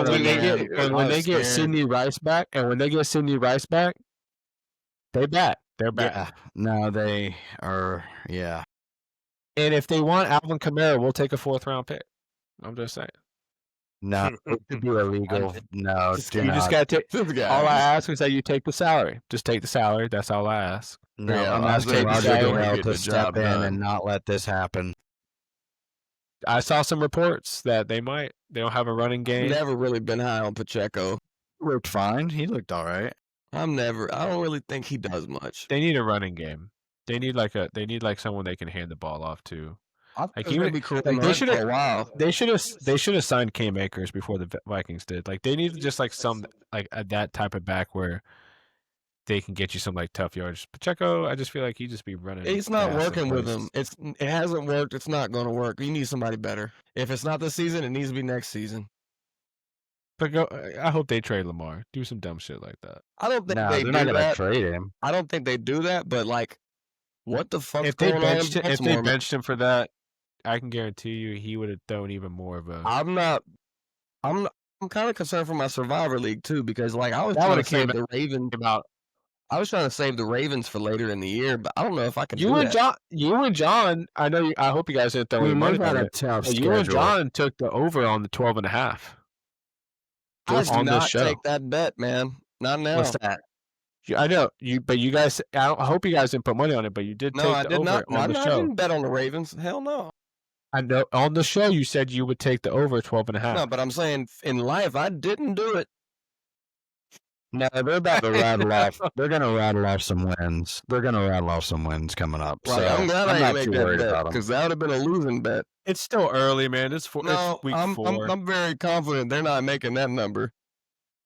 know, when they get Sidney Rice back, and when they get Sidney Rice back, they're back. They're back. Yeah, no, they are. Yeah. And if they want Alvin Kamara, we'll take a 4th round pick. I'm just saying. No, it could be illegal. No, You just got to take. All I ask is that you take the salary. Just take the salary. That's all I ask. No, Yeah, I'm I asking think Roger Shaq would Goodell get to the step job in done. and not let this happen. I saw some reports that they don't have a running game. Never really been high on Pacheco. Looked fine. He looked all right. I don't really think he does much. They need a running game. They need like someone they can hand the ball off to. Like He would be cool. they should for a while. They should have signed Cam Akers before the Vikings did. Like they need just like some like that type of back where they can get you some like tough yards. Pacheco, I just feel like he just be running. It's not fast working in with places. him. It hasn't worked. It's not going to work. You need somebody better. If it's not this season, it needs to be next season. But I hope they trade Lamar. Do some dumb shit like that. I don't think No, they they're do not gonna that. trade him. I don't think they do that. But like, what the fuck's If they going on? benched him for that, I can guarantee you he would have thrown even more of a. I'm kind of concerned for my Survivor League too because like I was That trying to would've save came the Ravens. About I was trying to save the Ravens for later in the year, but I don't know if I can. you and John. I know. I hope you guys didn't throw any money on it. tough You and John took the over on the 12.5. I did on this not show. take that bet, man. Not now. What's that? I know you, but you guys. I hope you guys didn't put money on it, but you did No, take I the did over not. on the I show. didn't bet on the Ravens. Hell no. I know on the show you said you would take the over 12.5. No, but I'm saying in life I didn't do it. No, they're about to rattle off. They're gonna rattle off some wins. They're gonna rattle off some wins coming up. Like, So I'm glad I not didn't too make that worried bet about them. because that would have been a losing bet. It's still early, man. It's week I'm 4. I'm very confident they're not making that number.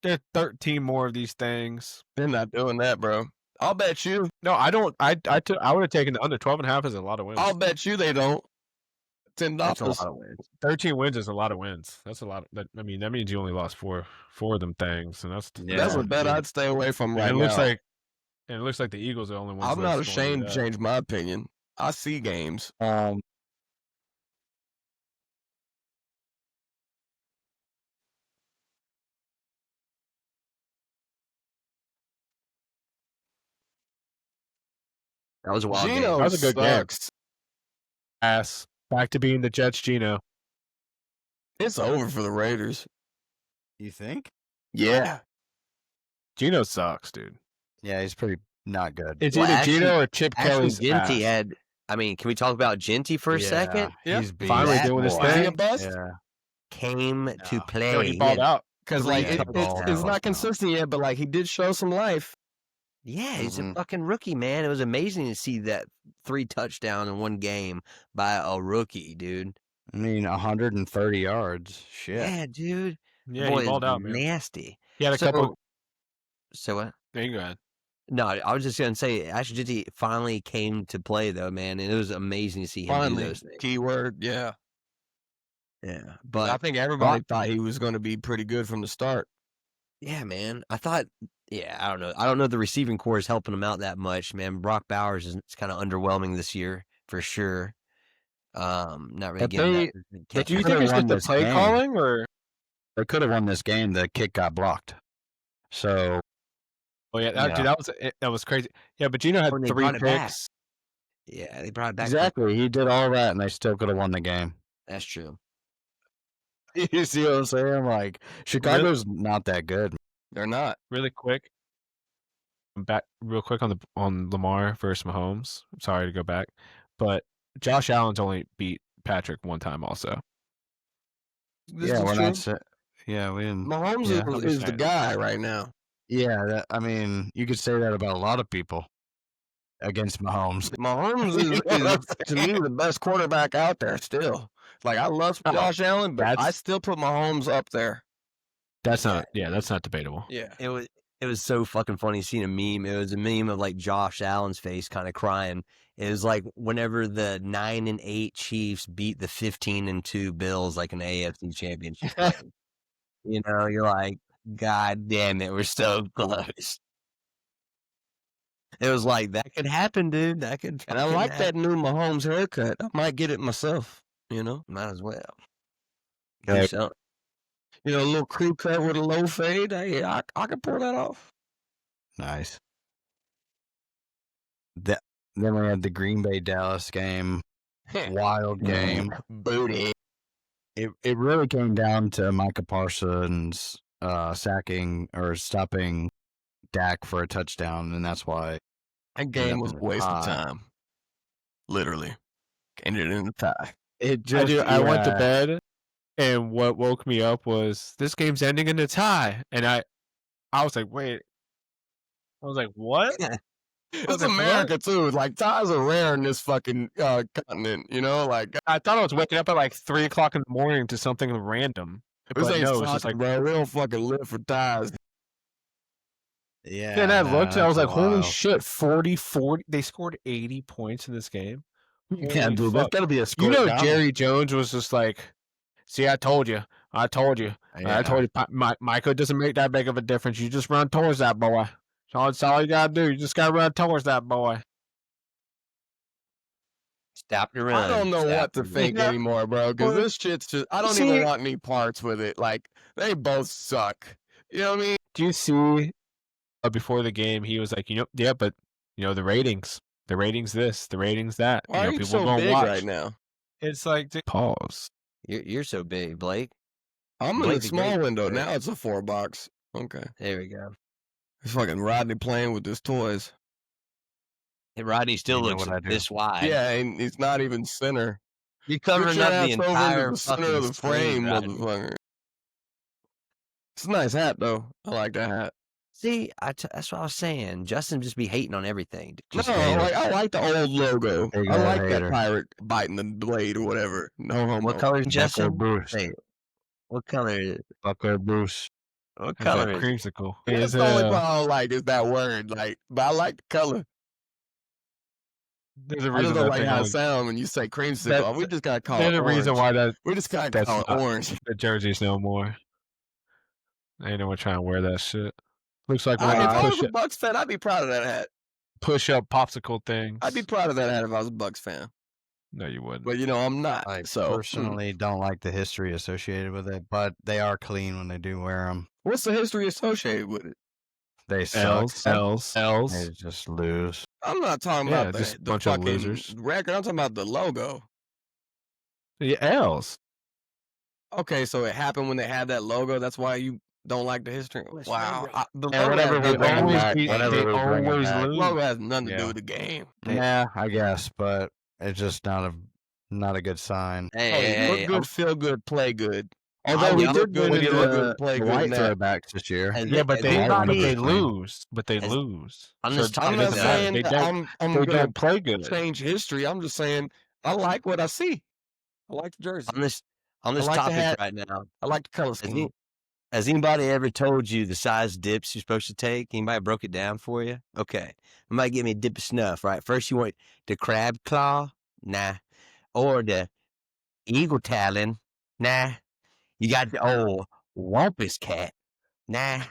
There are 13 more of these things. They're not doing that, bro. I'll bet you. No, I don't. I would have taken the under 12.5 is a lot of wins. I'll bet you they don't. $10. That's a lot of wins. 13 wins is a lot of wins. That's a lot. That means you only lost four of them things, and that's That's a bet I'd stay away from right it now. looks like the Eagles are the only ones. I'm not that's going ashamed to to do that. change my opinion. I see games. That was a wild game. Geno That was a good game. sucks. Ass back to being the Jets. Geno. It's over for the Raiders. You think? Yeah. Geno sucks, dude. Yeah, he's pretty not good. It's Well, either actually- Geno or Chip Kelly's Genty ass. had. I mean, can we talk about Genty for a second? Yeah. He's Finally beast. doing his Is he thing. a bust? Yeah. Came to No. play. No, he balled out. Because Three like touchdowns. it's not consistent yet, but like he did show some life. Yeah, he's a Mhm. fucking rookie, man. It was amazing to see that 3 touchdowns in one game by a rookie, dude. I mean, 130 yards. Shit. Yeah, dude. Yeah, Boy he balled is out, man. nasty. He had a couple. So what? There you go. Ahead. No, I was just gonna say, Ashton Genty finally came to play though, man, and it was amazing to see him do Finally, those things. keyword, yeah. Yeah, I but think everybody thought he was going to be pretty good from the start. yeah, man, I thought, yeah, I don't know. I don't know if the receiving core is helping him out that much, man. Brock Bowers is kind of underwhelming this year for sure. Not really But getting they- that. but Do you catching could've think it's won just the this play game. calling, or? They could have won this game. The kick got blocked. So Oh yeah, Yeah. dude, that was crazy. Yeah, but Geno had when they 3 brought it back. picks. Yeah, they brought it back. exactly, he did all that, and they still could have won the game. That's true. You see what I'm saying? Like Chicago's not that good. They're not. Really quick. Back real quick on Lamar versus Mahomes. I'm sorry to go back, but Josh Allen's only beat Patrick one time also. This yeah, is we're true. not. Yeah, we didn't. Mahomes Yeah, I'm is just the saying. guy right now. Yeah, I mean, you could say that about a lot of people against Mahomes. Mahomes is to me the best quarterback out there still. Like I love Josh Allen, but I still put Mahomes up there. That's not debatable. Yeah. It was so fucking funny seeing a meme. It was a meme of like Josh Allen's face kind of crying. It was like whenever the 9-8 Chiefs beat the 15-2 Bills like an AFC championship. You know, you're like, God damn it, we're so close. It was like, that could happen, dude. That could And I fucking like that happen. new Mahomes haircut. I might get it myself. You know, Might as well. Okay. Do something. a little crew cut with a low fade. I can pull that off. Nice. Then we had the Green Bay Dallas game. Wild game. Booty. It really came down to Micah Parsons stopping Dak for a touchdown, and that's why That game was a up waste of high. time. Literally. Ended in a tie. it just I went to yeah. bed, and what woke me up was this game's ending in a tie, and I was like, wait. I was like, what? It's America too. Like ties are rare in this fucking continent. You know, like I thought I was waking up at like 3 o'clock in the morning to something random. this But ain't no, it's soccer, just like, bro. We don't fucking live for ties. Yeah. then I looked and I was like, holy wild. shit, 40. They scored 80 points in this game. Yeah, Holy dude, that's fuck. gotta be a score. You know, down. Jerry Jones was just like, see, I told you. I told you. Micah doesn't make that big of a difference. You just run towards that boy. That's all you gotta do. You just gotta run towards that boy. Stop the run. I don't know Stop what to the run. think anymore, bro. Because Well, this shit's just. I don't see- even want any parts with it. Like they both suck. You know what I mean? Do you see before the game, he was like, yeah, but, the ratings. The ratings this, the ratings that. Why are you people so gonna big watch. right now? It's like, pause. You're so big, Blake. I'm in Blake the the small Great, window right? now. It's a 4-box. Okay. There we go. It's fucking Rodney playing with his toys. Hey, Rodney still You know looks what I do. this wide. Yeah, and he's not even center. You're covering Get your up the ass over entire to the center fucking of the frame, Rodney. motherfucker. It's a nice hat though. I like that hat. See, that's what I was saying. Justin just be hating on everything. No, Just I like the old logo. Big I old like that hater. pirate biting the blade or whatever. No homo. What color is Bucko Justin? Bruce. Say it. What color is it? Bucko Bruce. What It's like color is it? creamsicle. That's the only part I don't like is that word. Like, but I like the color. There's a I just reason don't that like thing how it was- sounds when you say creamsicle. That- We just gotta call it There's a reason orange. why We just gotta that's call it not- orange. the jerseys no more. Ain't no one trying to wear that shit. Looks like one If of I those was a Bucks fan, I'd be proud of that hat. push up popsicle things. I'd be proud of that hat if I was a Bucks fan. No, you wouldn't. But I'm not. I so personally don't like the history associated with it, but they are clean when they do wear them. what's the history associated with it? They suck. L's. They just lose. I'm not talking Yeah, about just the bunch of fucking losers. record. I'm talking about the logo. Yeah, L's. Okay, so it happened when they had that logo. That's why you don't like the history. Wow, the Yeah, logo whatever has we nothing bring to them do- back. they Whatever we bring them always back. lose. logo has nothing to do Yeah. with the game. Yeah, I guess, but it's just not a good sign. Hey, Hey, look good, feel good, play good. Although we look did good win and the, look good and play the good white now. throwbacks this year. Has Yeah, it- but has they anybody- lose. But they has- lose. on So this it topic I'm doesn't not though, matter. saying They that don't. I'm They gonna don't play good. change history. I'm just saying I like what I see. I like the jersey. on this like the topic hat. right now, I like the color has, scheme. has anybody ever told you the size dips you're supposed to take? Anybody broke it down for you? Okay. Somebody give me a dip of snuff, right? First you want the crab claw? Nah. Or the eagle talon? Nah. You got the old wampus cat? Nah.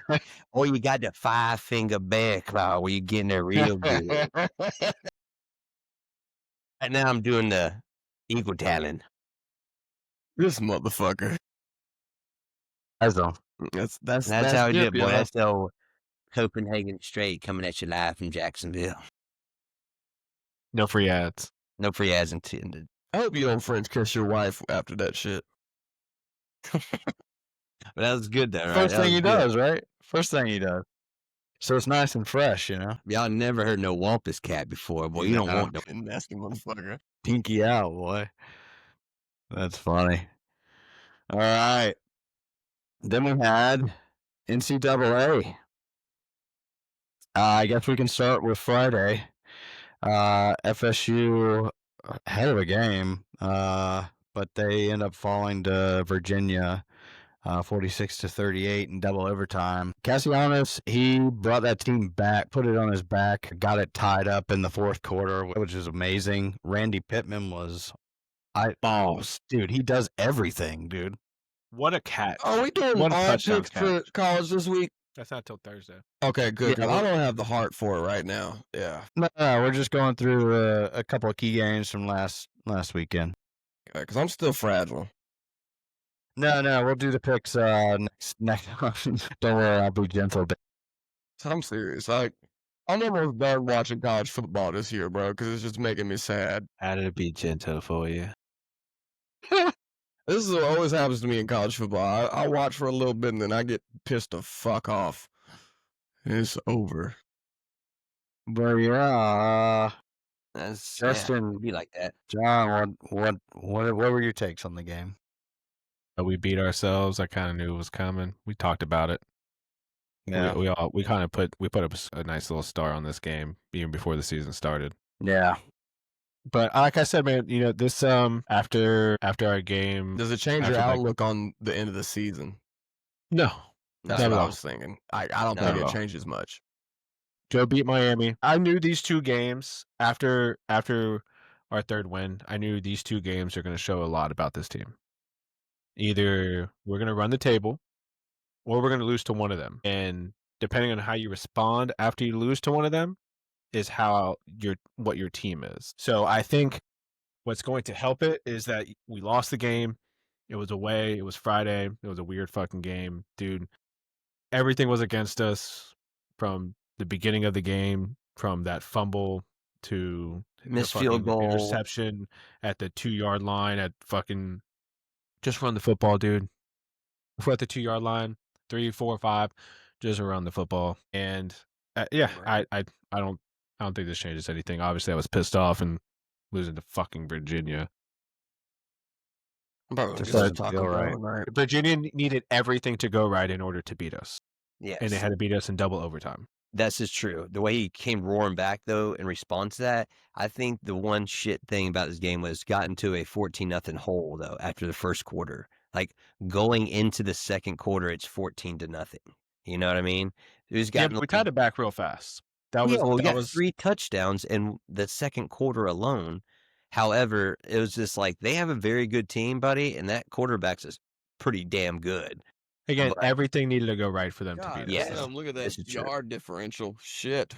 Or you got the 5-finger bear claw where you're getting there real good. Right now I'm doing the eagle talon. This motherfucker. That's all. That's That's how we do it, dip, boy. y'all. That's the old Copenhagen straight coming at you live from Jacksonville. No free ads. No free ads intended. I hope you don't French kiss your wife after that shit. But that was good though, right? First That thing was he good. does, right? First thing he does. So it's nice and fresh, Y'all never heard no wampus cat before, boy. You don't want no. nasty motherfucker. Pinky out, boy. That's funny. All right. Then we had NCAA. I guess we can start with Friday. FSU had of a game, but they end up falling to Virginia, 46-38 in double overtime. Cassianos, he brought that team back, put it on his back, got it tied up in the fourth quarter, which is amazing. Randy Pittman was boss, dude. He does everything, dude. What a catch. Are we doing What a all touchdown picks for catch. college this week? That's not till Thursday. Okay, good. Yeah, 'Cause I don't have the heart for it right now. Yeah, No, we're just going through a couple of key games from last weekend. because I'm still fragile. No, we'll do the picks next time. Don't worry, I'll be gentle. I'm serious. I'm almost done watching college football this year, bro, because it's just making me sad. How did it be gentle for you? This is what always happens to me in college football. I watch for a little bit and then I get pissed the fuck off. It's over. But yeah, That's Justin, be like that. John, what were your takes on the game? We beat ourselves. I kind of knew it was coming. We talked about it. Yeah, We kind of put up a nice little star on this game even before the season started. yeah. But like I said, man, this after our game, Does it change your After, like- outlook on the end of the season? no, That's Not what at I all. was thinking. I don't Not think at it all. changes much. Joe beat Miami. I knew these two games after our third win. I knew these two games are going to show a lot about this team. Either we're going to run the table, or we're going to lose to one of them. And depending on how you respond after you lose to one of them, is what your team is. So I think what's going to help it is that we lost the game. It was away. It was Friday. It was a weird fucking game, dude. Everything was against us from the beginning of the game, from that fumble to the Missed field fucking goal. interception at the 2-yard line. At fucking just run the football, dude. We're at the 2-yard line, 3, 4, 5, just run the football. And yeah, Right. I don't think this changes anything. Obviously, I was pissed off and losing to fucking Virginia. Bro, Just just doesn't Taco feel Bell right. tonight. Virginia needed everything to go right in order to beat us, Yes. and they had to beat us in double overtime. That's just true. The way he came roaring back, though, in response to that, I think the one shit thing about this game was got into a 14-0 hole, though, after the first quarter. Like, going into the second quarter, it's 14-0. You know what I mean? It was Yeah, gotten but we tied it back real fast. That we was got 3 touchdowns in the second quarter alone. However, it was just like they have a very good team, buddy, and that quarterback's is pretty damn good. again. but- Everything needed to go right for them to God beat Yes. us. damn, look at This that is true. yard differential. Shit.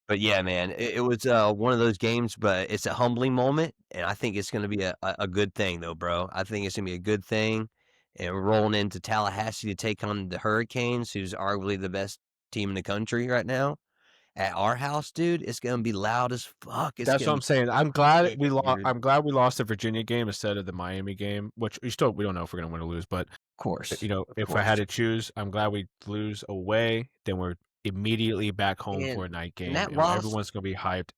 But yeah, man, it was one of those games, but it's a humbling moment, and I think it's going to be a good thing, though, bro. I think it's going to be a good thing, and we're rolling into Tallahassee to take on the Hurricanes, who's arguably the best team in the country right now. At our house, dude, it's going to be loud as fuck. It's That's what gonna I'm be saying. I'm glad we lost. weird. I'm glad we lost the Virginia game instead of the Miami game, which we don't know if we're gonna win or lose. But Of course. if I had to choose, I'm glad we lose away. Then we're immediately back home for a night game, that and loss- everyone's gonna be hyped.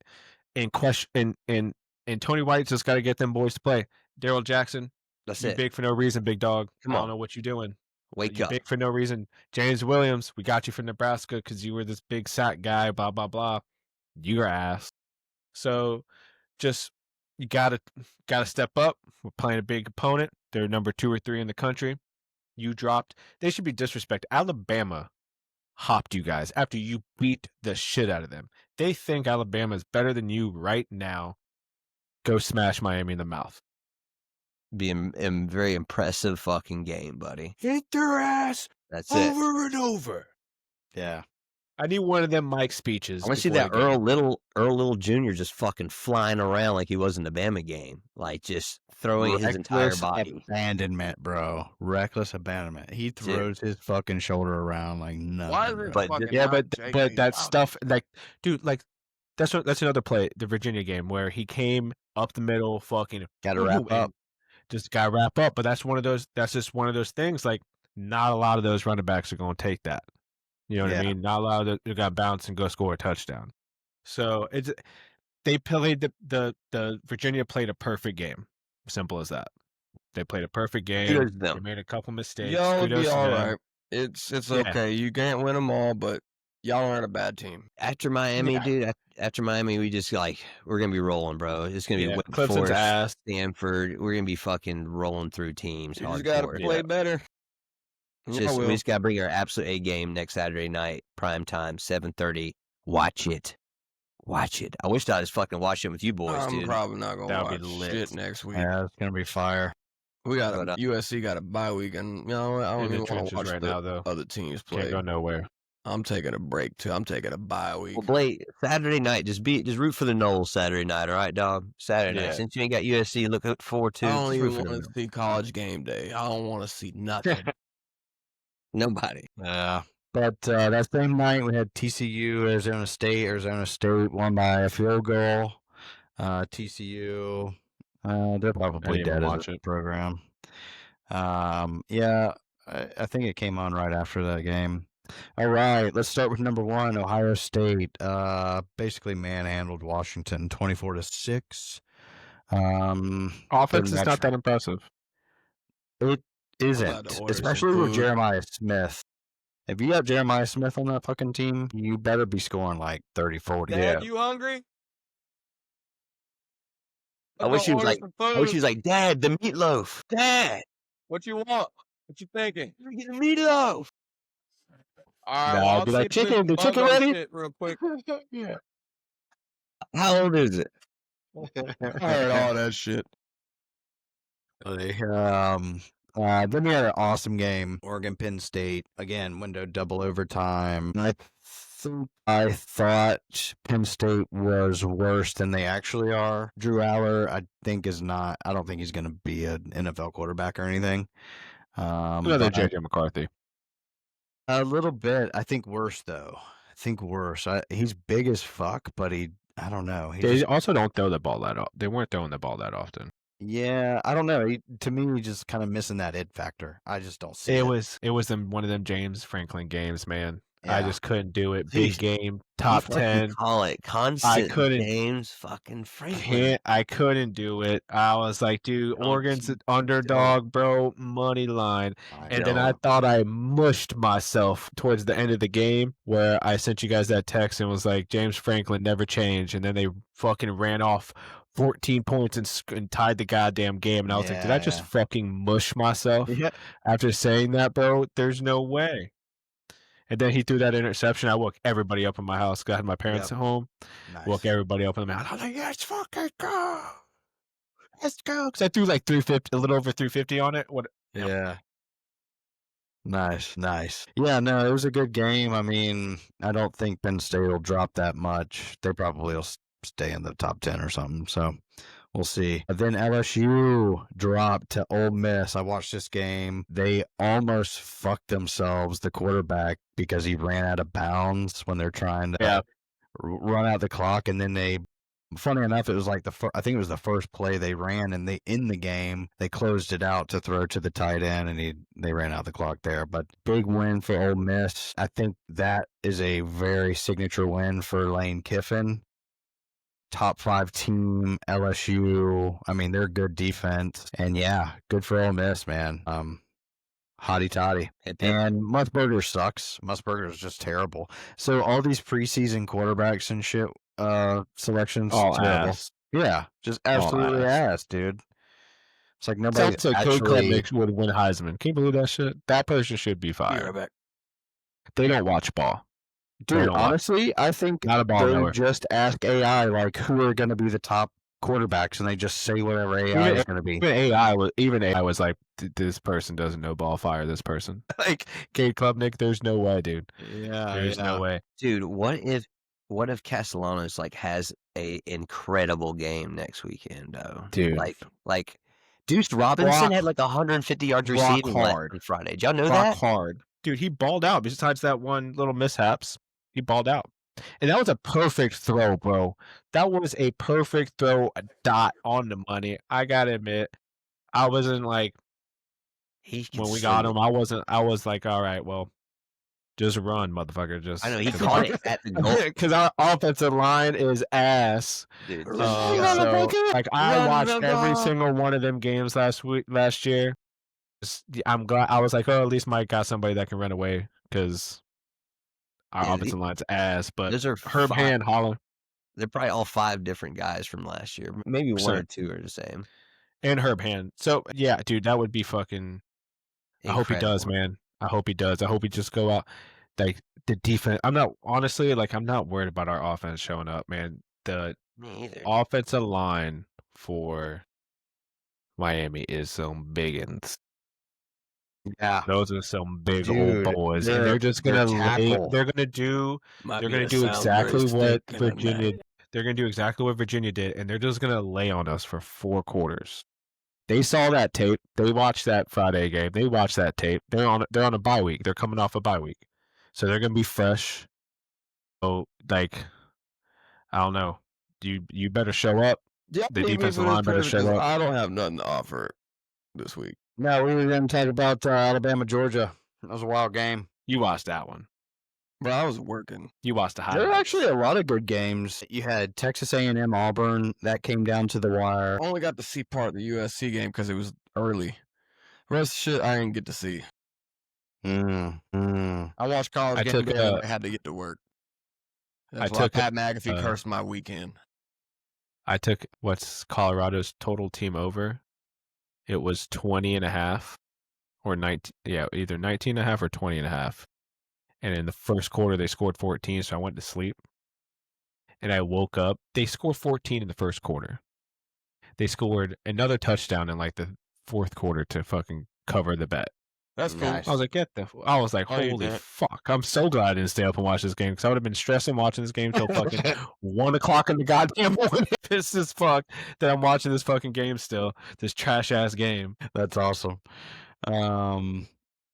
And and Tony White just got to get them boys to play. Daryl Jackson, That's you it. big for no reason, big dog. Come I on. don't know what you're doing. Wake You up. big for no reason. James Williams, we got you from Nebraska because you were this big sack guy, blah, blah, blah. Your ass. So just you gotta step up. We're playing a big opponent. They're number 2 or 3 in the country. You dropped. They should be disrespected. Alabama hopped you guys after you beat the shit out of them. They think Alabama is better than you right now. Go smash Miami in the mouth. Be a very impressive fucking game, buddy. Hit their ass That's it. and over. Yeah. I need one of them Mike speeches. I want to see before that the game. Earl Little Jr. just fucking flying around like he was in the Bama game, like just throwing his entire Reckless body. abandonment, bro. Reckless abandonment. He throws his fucking shoulder around like nothing. Why is bro. it But fucking Yeah, not but J.K. that Dobbins? stuff, like, dude, like that's another play, the Virginia game where he came up the middle, fucking Gotta wrap and up. just got to wrap up. But that's just one of those things. Like, not a lot of those running backs are going to take that. You know what I Yeah. mean? Not a lot of them are going to bounce and go score a touchdown. So they played the Virginia played a perfect game. Simple as that. They played a perfect game. Kudos to They them. made a couple mistakes. Y'all will Kudos be to all them. right. It's Yeah. okay. You can't win them all, but y'all aren't a bad team. After Miami, Yeah. dude, after Miami, we just we're going to be rolling, bro. It's going to be Yeah, Wake Clemson's Forest, ass. Stanford. We're going to be fucking rolling through teams. You just got to hardcore. play Yeah. better. We Y'all will. just got to bring our absolute A game next Saturday night, prime time, 7:30. Watch it. Watch it. I wish I was fucking watching it with you boys, I'm dude. probably not going That to would watch be lit. shit next week. Yeah, it's gonna be fire. We got But, USC got a bye week, and I don't In the even want trenches to watch right the now, though. other teams Can't play. go nowhere. I'm taking a break too. I'm taking a bye week. well, Blake, Saturday night, just root for the Knowles Saturday night, all right, dog? Saturday Yeah. night. Since you ain't got USC, look forward to. I don't just root even for want them. to see College Game Day. I don't want to see nothing. Nobody. Yeah. But that same night we had TCU, Arizona State. Arizona State won by a field goal. TCU, they're probably even dead as watch a it. program. Yeah, I think it came on right after that game. All right, let's start with number 1, Ohio State. Basically manhandled Washington 24-6. Offense is not that impressive. It about isn't, to order some especially with food. Jeremiah Smith. If you got Jeremiah Smith on that fucking team, you better be scoring like 30, 40. Dad, you hungry? I wish he was like, Dad, the meatloaf. Dad, What you want? What you thinking? get the meatloaf. All right, Nah, well, I'd I'll be see like, if this chicken, the chicken Bungo ready? shit real quick. Yeah. How old is it? I heard all that shit. Then we had an awesome game. Oregon Penn State again, window double overtime. I thought Penn State was worse than they actually are. Drew Aller, I think is not. I don't think he's going to be an NFL quarterback or anything. Another but JJ McCarthy. a little bit. I think worse though. He's big as fuck, but I don't know. They also don't throw the ball that often. They weren't throwing the ball that often. Yeah, I don't know. To me, he's just kind of missing that it factor. I just don't see it. It was one of them James Franklin games, man. I Yeah. just couldn't do it. Dude, Big game, top You fucking 10. Call it constant couldn't- James fucking Franklin. I couldn't do it. I was like, dude, Don't Oregon's you an underdog, bro. Money line. And then I don't. thought I mushed myself towards the end of the game where I sent you guys that text and was like, James Franklin never changed. And then they fucking ran off 14 points and tied the goddamn game. And I was like, did I just Yeah. fucking mush myself Yeah. after saying that, bro? There's no way. And then he threw that interception. I woke everybody up in my house. 'Cause I had my parents at home. Nice. Woke everybody up in the house. I was like, let's fucking go. Let's go. Because I threw like 350, a little over 350 on it. What? Yeah. Nice. Yeah, no, it was a good game. I mean, I don't think Penn State will drop that much. They probably will stay in the top 10 or something. So we'll see. But then LSU dropped to Ole Miss. I watched this game. They almost fucked themselves, the quarterback, because he ran out of bounds when they're trying to run out the clock. And then funny enough, it was like I think it was the first play they ran, and in the game they closed it out to throw to the tight end, and they ran out the clock there. But big win for Ole Miss. I think that is a very signature win for Lane Kiffin. Top 5 team, LSU. I mean, they're good defense, and yeah, good for Ole Miss, man. Hotty toddy. And Musburger sucks. Musburger is just terrible. So all these preseason quarterbacks and shit selections, All terrible. ass. Yeah, just absolutely ass, dude. It's like nobody Sounds like Cade Klubnik would win Heisman. Can you believe that shit? That person should be Be right fired. back. They don't watch ball. Dude, honestly, I think Not a ball they knower. just ask AI like who are going to be the top quarterbacks, and they just say whatever AI is going to be. Even AI was like, this person doesn't know ball. Fire this person. Like Cade Klubnik, there's no way, dude. Yeah, There's no way. Dude, what if Castellanos like has a incredible game next weekend though? Dude. Like Deuce Robinson had like 150 yards receiving hard. on Friday. Did y'all know Rock that? hard. Dude, he balled out. Besides that one little mishaps, he balled out. And that was a perfect throw, bro. That was a perfect throw, a dot on the money. I gotta admit, I wasn't like, when we got him, I was like, all right, well, just run, motherfucker. Just I know he caught it at the goal. because our offensive line is ass. Dude, So, like I watched every single one of them games last year. I'm glad. I was like, oh, at least Mike got somebody that can run away because our offensive line's ass. But those are Herb Hand, Holland, they're probably all 5 different guys from last year. Maybe 1 or 2 are the same. and Herb Hand. So yeah, dude, that would be fucking. I hope he does, man. I hope he does. I hope he just go out. Like the defense. I'm not worried about our offense showing up, man. The Me either. offensive line for Miami is some biggins. Yeah. Those are some big Dude, old boys, and they're just gonna tackle. They're gonna do. Might They're be gonna a do sound exactly grace what thinking on Virginia. that. They're gonna do exactly what Virginia did, and they're just gonna lay on us for 4 quarters. They saw that tape. They watched that Friday game. They watched that tape. They're on a bye week. They're coming off a bye week, so they're gonna be fresh. So like, I don't know. You better show up. Yeah, The leave me defensive for this line better perfect, show 'cause up. I don't have nothing to offer this week. No, we were going to talk about Alabama, Georgia. That was a wild game. You watched that one. Bro, I was working. You watched the There were highlights. actually a lot of good games. You had Texas A&M, Auburn. That came down to the wire. I only got to see part of the USC game because it was early. Rest of the shit I didn't get to see. I watched college I game took, day and I had to get to work. That's why took, Pat McAfee cursed my weekend. I took what's Colorado's total team over. It was 20.5 or 19. Yeah, either 19.5 or 20.5. And in the first quarter, they scored 14, so I went to sleep. And I woke up. They scored 14 in the first quarter. They scored another touchdown in like the fourth quarter to fucking cover the bet. That's cool. Nice. I was like, I was like, I'll eat holy that. fuck! I'm so glad I didn't stay up and watch this game because I would have been stressing watching this game till fucking 1 o'clock in the goddamn morning. Pissed as fuck that I'm watching this fucking game still. This trash ass game. That's awesome.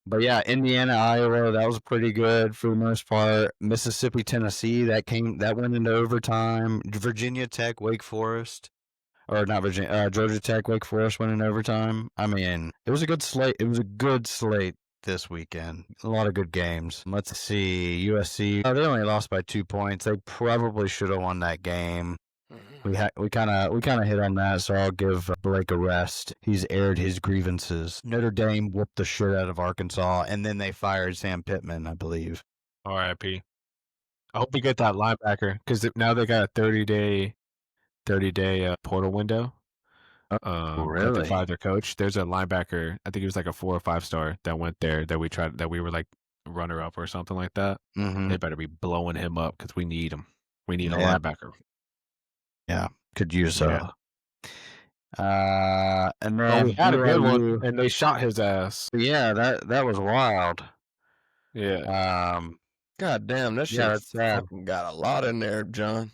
But yeah, Indiana, Iowa, that was pretty good for the most part. Mississippi, Tennessee, that went into overtime. Virginia Tech, Wake Forest. Or not Virginia, Georgia Tech, Wake Forest went in overtime. I mean, it was a good slate. It was a good slate this weekend. A lot of good games. Let's see, USC. They only lost by 2 points. They probably should have won that game. We kind of hit on that, so I'll give Blake a rest. He's aired his grievances. Notre Dame whooped the shit out of Arkansas, and then they fired Sam Pittman, I believe. R.I.P. I hope we get that linebacker because now they got a 30-day portal window. That really? they fired their coach. There's a linebacker. I think it was like a 4 or 5 star that went there that we were like runner up or something like that. Mm-hmm. They better be blowing him up because we need him. We need a Yeah. linebacker. Yeah, could use Yeah. and then we had a good one, BYU. and they shot his ass. Yeah, that was wild. Yeah. God damn, that shit Yeah, that's sad. fucking got a lot in there, John.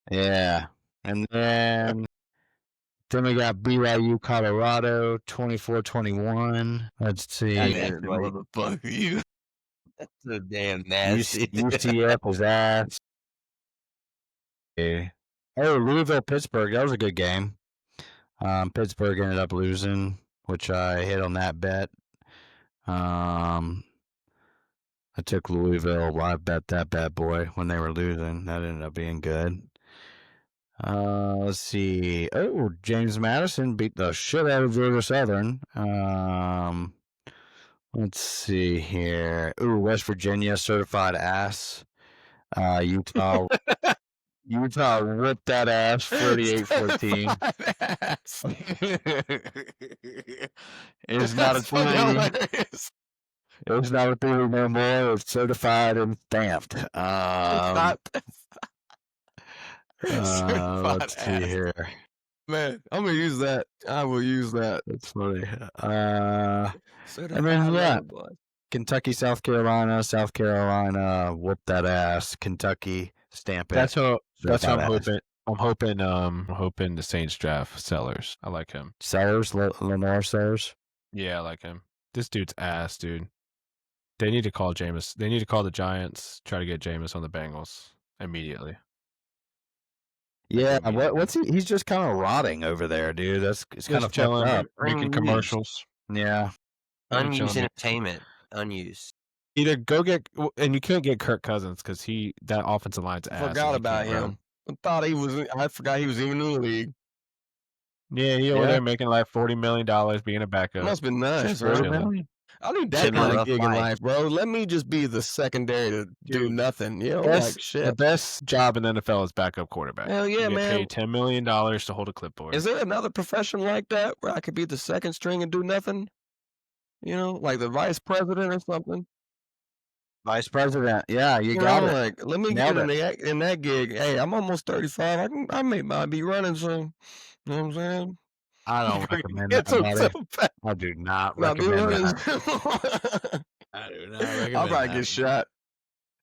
Yeah, and then we got BYU, Colorado, 24-21. Let's see. Goddamn. Motherfucker, you. That's so damn nasty. UCF was ass. Okay. Oh, Louisville, Pittsburgh. That was a good game. Pittsburgh ended up losing, which I hit on that bet. I took Louisville. I bet that bad boy when they were losing. That ended up being good. Let's see. Oh, James Madison beat the shit out of Georgia Southern. Let's see here. Ooh, West Virginia certified ass. Utah whipped that ass 48-14. It's not a fucking thing. hilarious. It's not a thing no more. It's certified and stamped. Let's see here. Man, I'm gonna use that. I will use that. That's funny. And then yeah, Kentucky, South Carolina whooped that ass. Kentucky, stamp it. That's what I'm Certified hoping. ass. I'm hoping the Saints draft Sellers. I like him. Sellers, Lenore Sellers. Yeah, I like him. This dude's ass, dude. They need to call Jameis. They need to call the Giants. Try to get Jameis on the Bengals immediately. Yeah, what's he? He's just kind of rotting over there, dude. It's kind of chilling, fucked up. making commercials. Yeah. Unused entertainment. Unused. Either go get, and you couldn't get Kirk Cousins because that offensive line's ass. Forgot about him. I forgot he was even in the league. Yeah, he over there making like $40 million being a backup. Must have been nice, Just bro. chilling. I need that Living a kind of rough gig in life. life, bro. Let me just be the secondary to do Dude, nothing. You know, Best- like The shit. best job in the NFL is backup quarterback. Hell yeah, you get man. paid $10 million to hold a clipboard. Is there another profession like that where I could be the second string and do nothing? You know, like the vice president or something. Vice president. Yeah, you You got know, it. like let me Nailed get in that gig. Hey, I'm almost 35. I might be running some. You know what I'm saying? I don't recommend It's that, so buddy. bad. I do not No, New recommend Orleans. that. I do not recommend I'll probably that. get shot.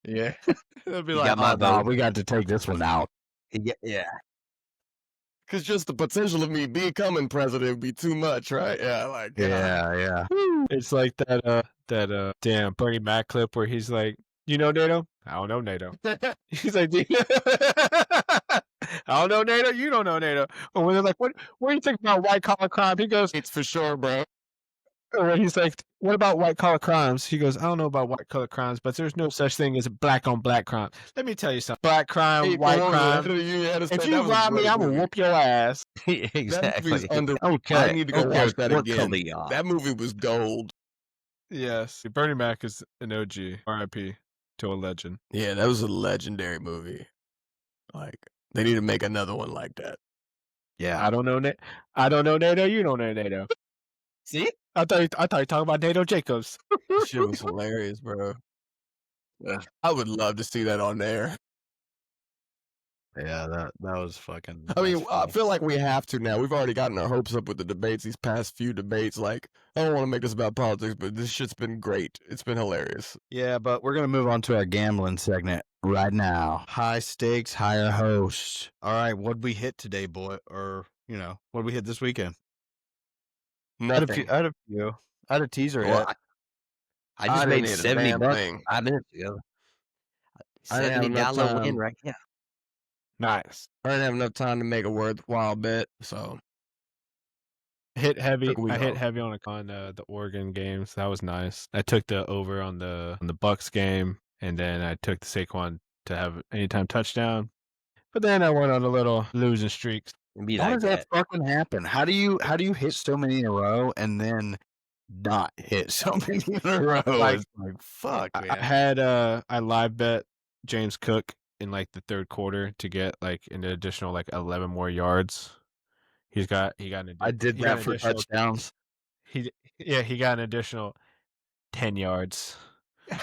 Yeah. They'll be You like, got my oh, no, vote. we got to take this one out. Yeah. Because just the potential of me becoming president would be too much, right? Yeah, like, God. Yeah. It's like that damn Bernie Mac clip where he's like, "You know NATO? I don't know NATO." He's like, "I don't know NATO. You don't know NATO." Or when they're like, "What do you think about white collar crime?" He goes, It's for sure, bro. or when he's like, "What about white collar crimes?" He goes, "I don't know about white collar crimes, but there's no such thing as black on black crime. Let me tell you something. Black crime, Hey, white come on, crime. man. If you rob me, I'm gonna whoop your ass." That movie's Exactly. under. Okay. I need to go watch that What again. color y'all? That movie was gold. Yes, Bernie Mac is an OG. R.I.P. to a legend. Yeah, that was a legendary movie. Like, they need to make another one like that. Yeah. I don't know NATO. You don't know NATO. See? I thought you talking about NATO Jacobs. That shit was hilarious, bro. I would love to see that on there. Yeah, that was fucking. I mean, that's I funny. feel like we have to now. We've already gotten our hopes up with the debates, these past few debates. Like, I don't want to make this about politics, but this shit's been great. It's been hilarious. Yeah, but we're gonna move on to our gambling segment right now. High stakes, higher host. All right, what'd we hit today, boy? Or what'd we hit this weekend? Nothing. I had a few. I had a teaser Well, hit. I just didn't made hit a $70 damn thing. 5 minutes ago. I didn't have enough $70 win time. right now. Nice. I didn't have enough time to make a worthwhile bet, so Hit heavy. Took a week I hit off. heavy on the Oregon games. That was nice. I took the over on the Bucks game, and then I took the Saquon to have anytime touchdown. But then I went on a little losing streak. It'd be How like does that fucking happen? How do you hit so many in a row and then not hit so many in a row? Like- It's like fuck, I man. had I live bet James Cook in like the third quarter to get like an additional like 11 more yards. He got an I did he got that an for additional- touchdowns. He got an additional 10 yards.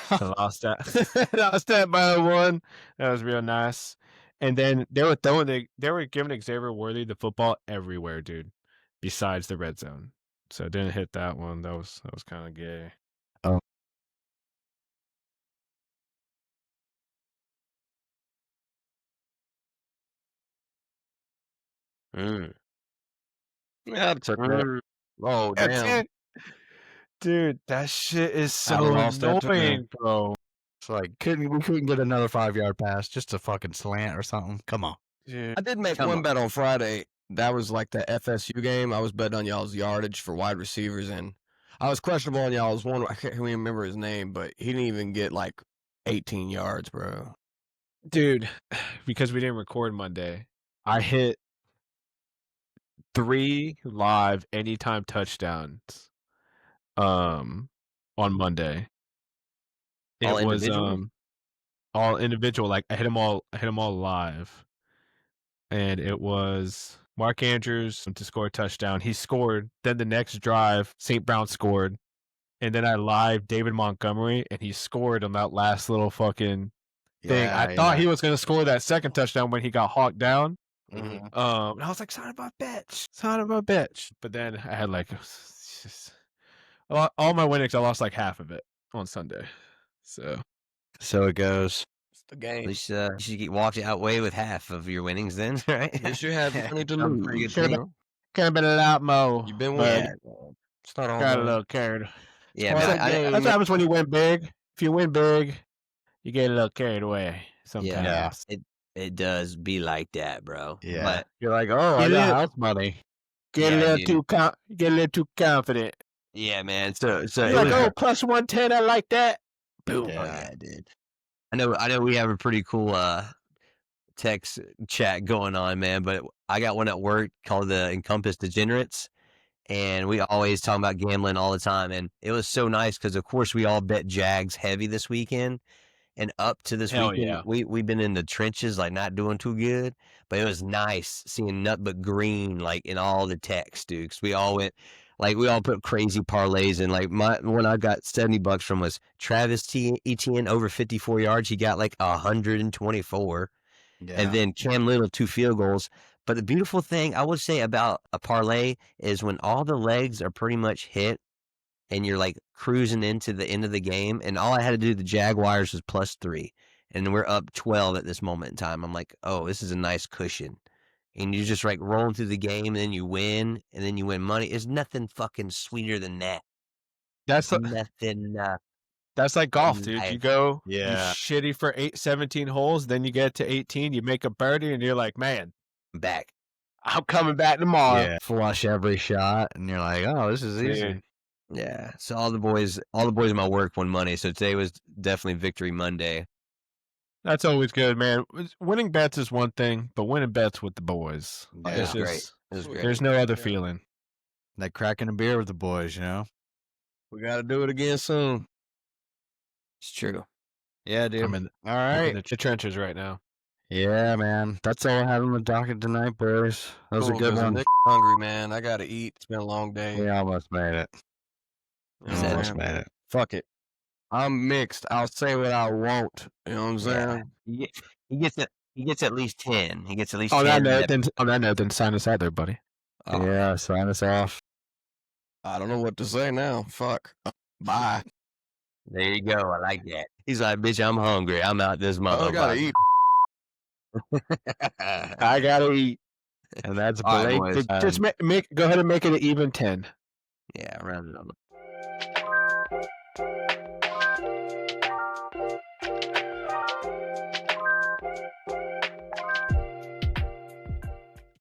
I lost that. Lost that by one. That was real nice. And then they were giving Xavier Worthy the football everywhere, dude, besides the red zone. So I didn't hit that one. That was kind of gay. Mm. yeah, I took that. Oh, That's damn. it. Dude, that shit is I so lost that too. annoying, bro. It's like we couldn't get another 5-yard pass, just a fucking slant or something. Come on. Dude. I did make Come one on. bet on Friday. That was like the FSU game. I was betting on y'all's yardage for wide receivers, and I was questionable on y'all's one. I can't even remember his name, but he didn't even get like 18 yards, bro. Dude, because we didn't record Monday, I hit 3 live anytime touchdowns on Monday. All It was individual? all individual. Like I hit them all live. And it was Mark Andrews to score a touchdown. He scored. Then the next drive, St. Brown scored. And then I live David Montgomery, and he scored on that last little fucking thing. I thought he was going to score that second touchdown when he got hawked down. Mhm. And I was like, son of a bitch. But then I had like all my winnings. I lost like half of it on Sunday. So it goes. It's the At game. least you should walk away with half of your winnings then, right? At least you have money to Sounds pretty lose. good to You me. know? Could have been a lot more. You've been but winning. It's not all got a bad. little carried. Yeah, Well, man. that game- That's what happens when you win big. If you win big, you get a little carried away sometimes. It does be like that, bro. Yeah. But You're like, oh, I You got live- house money. Get Yeah, a dude. little too confident. yeah, man. So You're it like, was, oh, plus 110, I like that. Boom. Yeah. oh yeah, dude. I know we have a pretty cool text chat going on, man, but I got one at work called the Encompass Degenerates, and we always talk about gambling all the time, and it was so nice because of course we all bet Jags heavy this weekend, and up to this Hell weekend yeah. we've been in the trenches, like not doing too good, but it was nice seeing nothing but green like in all the texts, dude, 'cause we all put crazy parlays in. Like my one I got $70 from was Travis Etienne over 54 yards. He got like 124. Yeah. And then Cam Little 2 field goals. But the beautiful thing I would say about a parlay is when all the legs are pretty much hit and you're like cruising into the end of the game, and all I had to do, the Jaguars was +3, and we're up 12 at this moment in time. I'm like, oh, this is a nice cushion. And you're just like rolling through the game, and then you win, and then you win money. There's nothing fucking sweeter than that. That's Nothing. That's like golf, dude. You go, you Yeah. shitty for 17 holes, then you get to 18, you make a birdie, and you're like, man, Back. I'm coming back tomorrow. Yeah. Flush every shot, and you're like, oh, this is easy. Dude. Yeah. So all the boys in my work won money. So today was definitely Victory Monday. That's always good, man. Winning bets is one thing, but winning bets with the boys. Yeah. It was It's great. just, It was great. there's no other Yeah. feeling. Like cracking a beer with the boys, you know? We got to do it again soon. It's true. Yeah, dude. I'm in All right. the trenches right now. Yeah, man. That's all I have on the docket tonight, boys. That was a Cool, good 'cause one. Nick's hungry, man. I got to eat. It's been a long day. We almost made it. You know, Said Almost man. made it. Fuck it. I'm mixed. I'll say what I want. You know what I'm saying? Yeah. He gets at least 10. He gets at least On 10. that note, then sign us out there, buddy. Oh, Yeah, sign us off. I don't know what to say now. Fuck. Bye. there you go. I like that. He's like, bitch, I'm hungry. I'm out this month. I gotta eat. I gotta eat. And that's All right, Blake. boys. Just go ahead and make it an even 10. Yeah, round it up.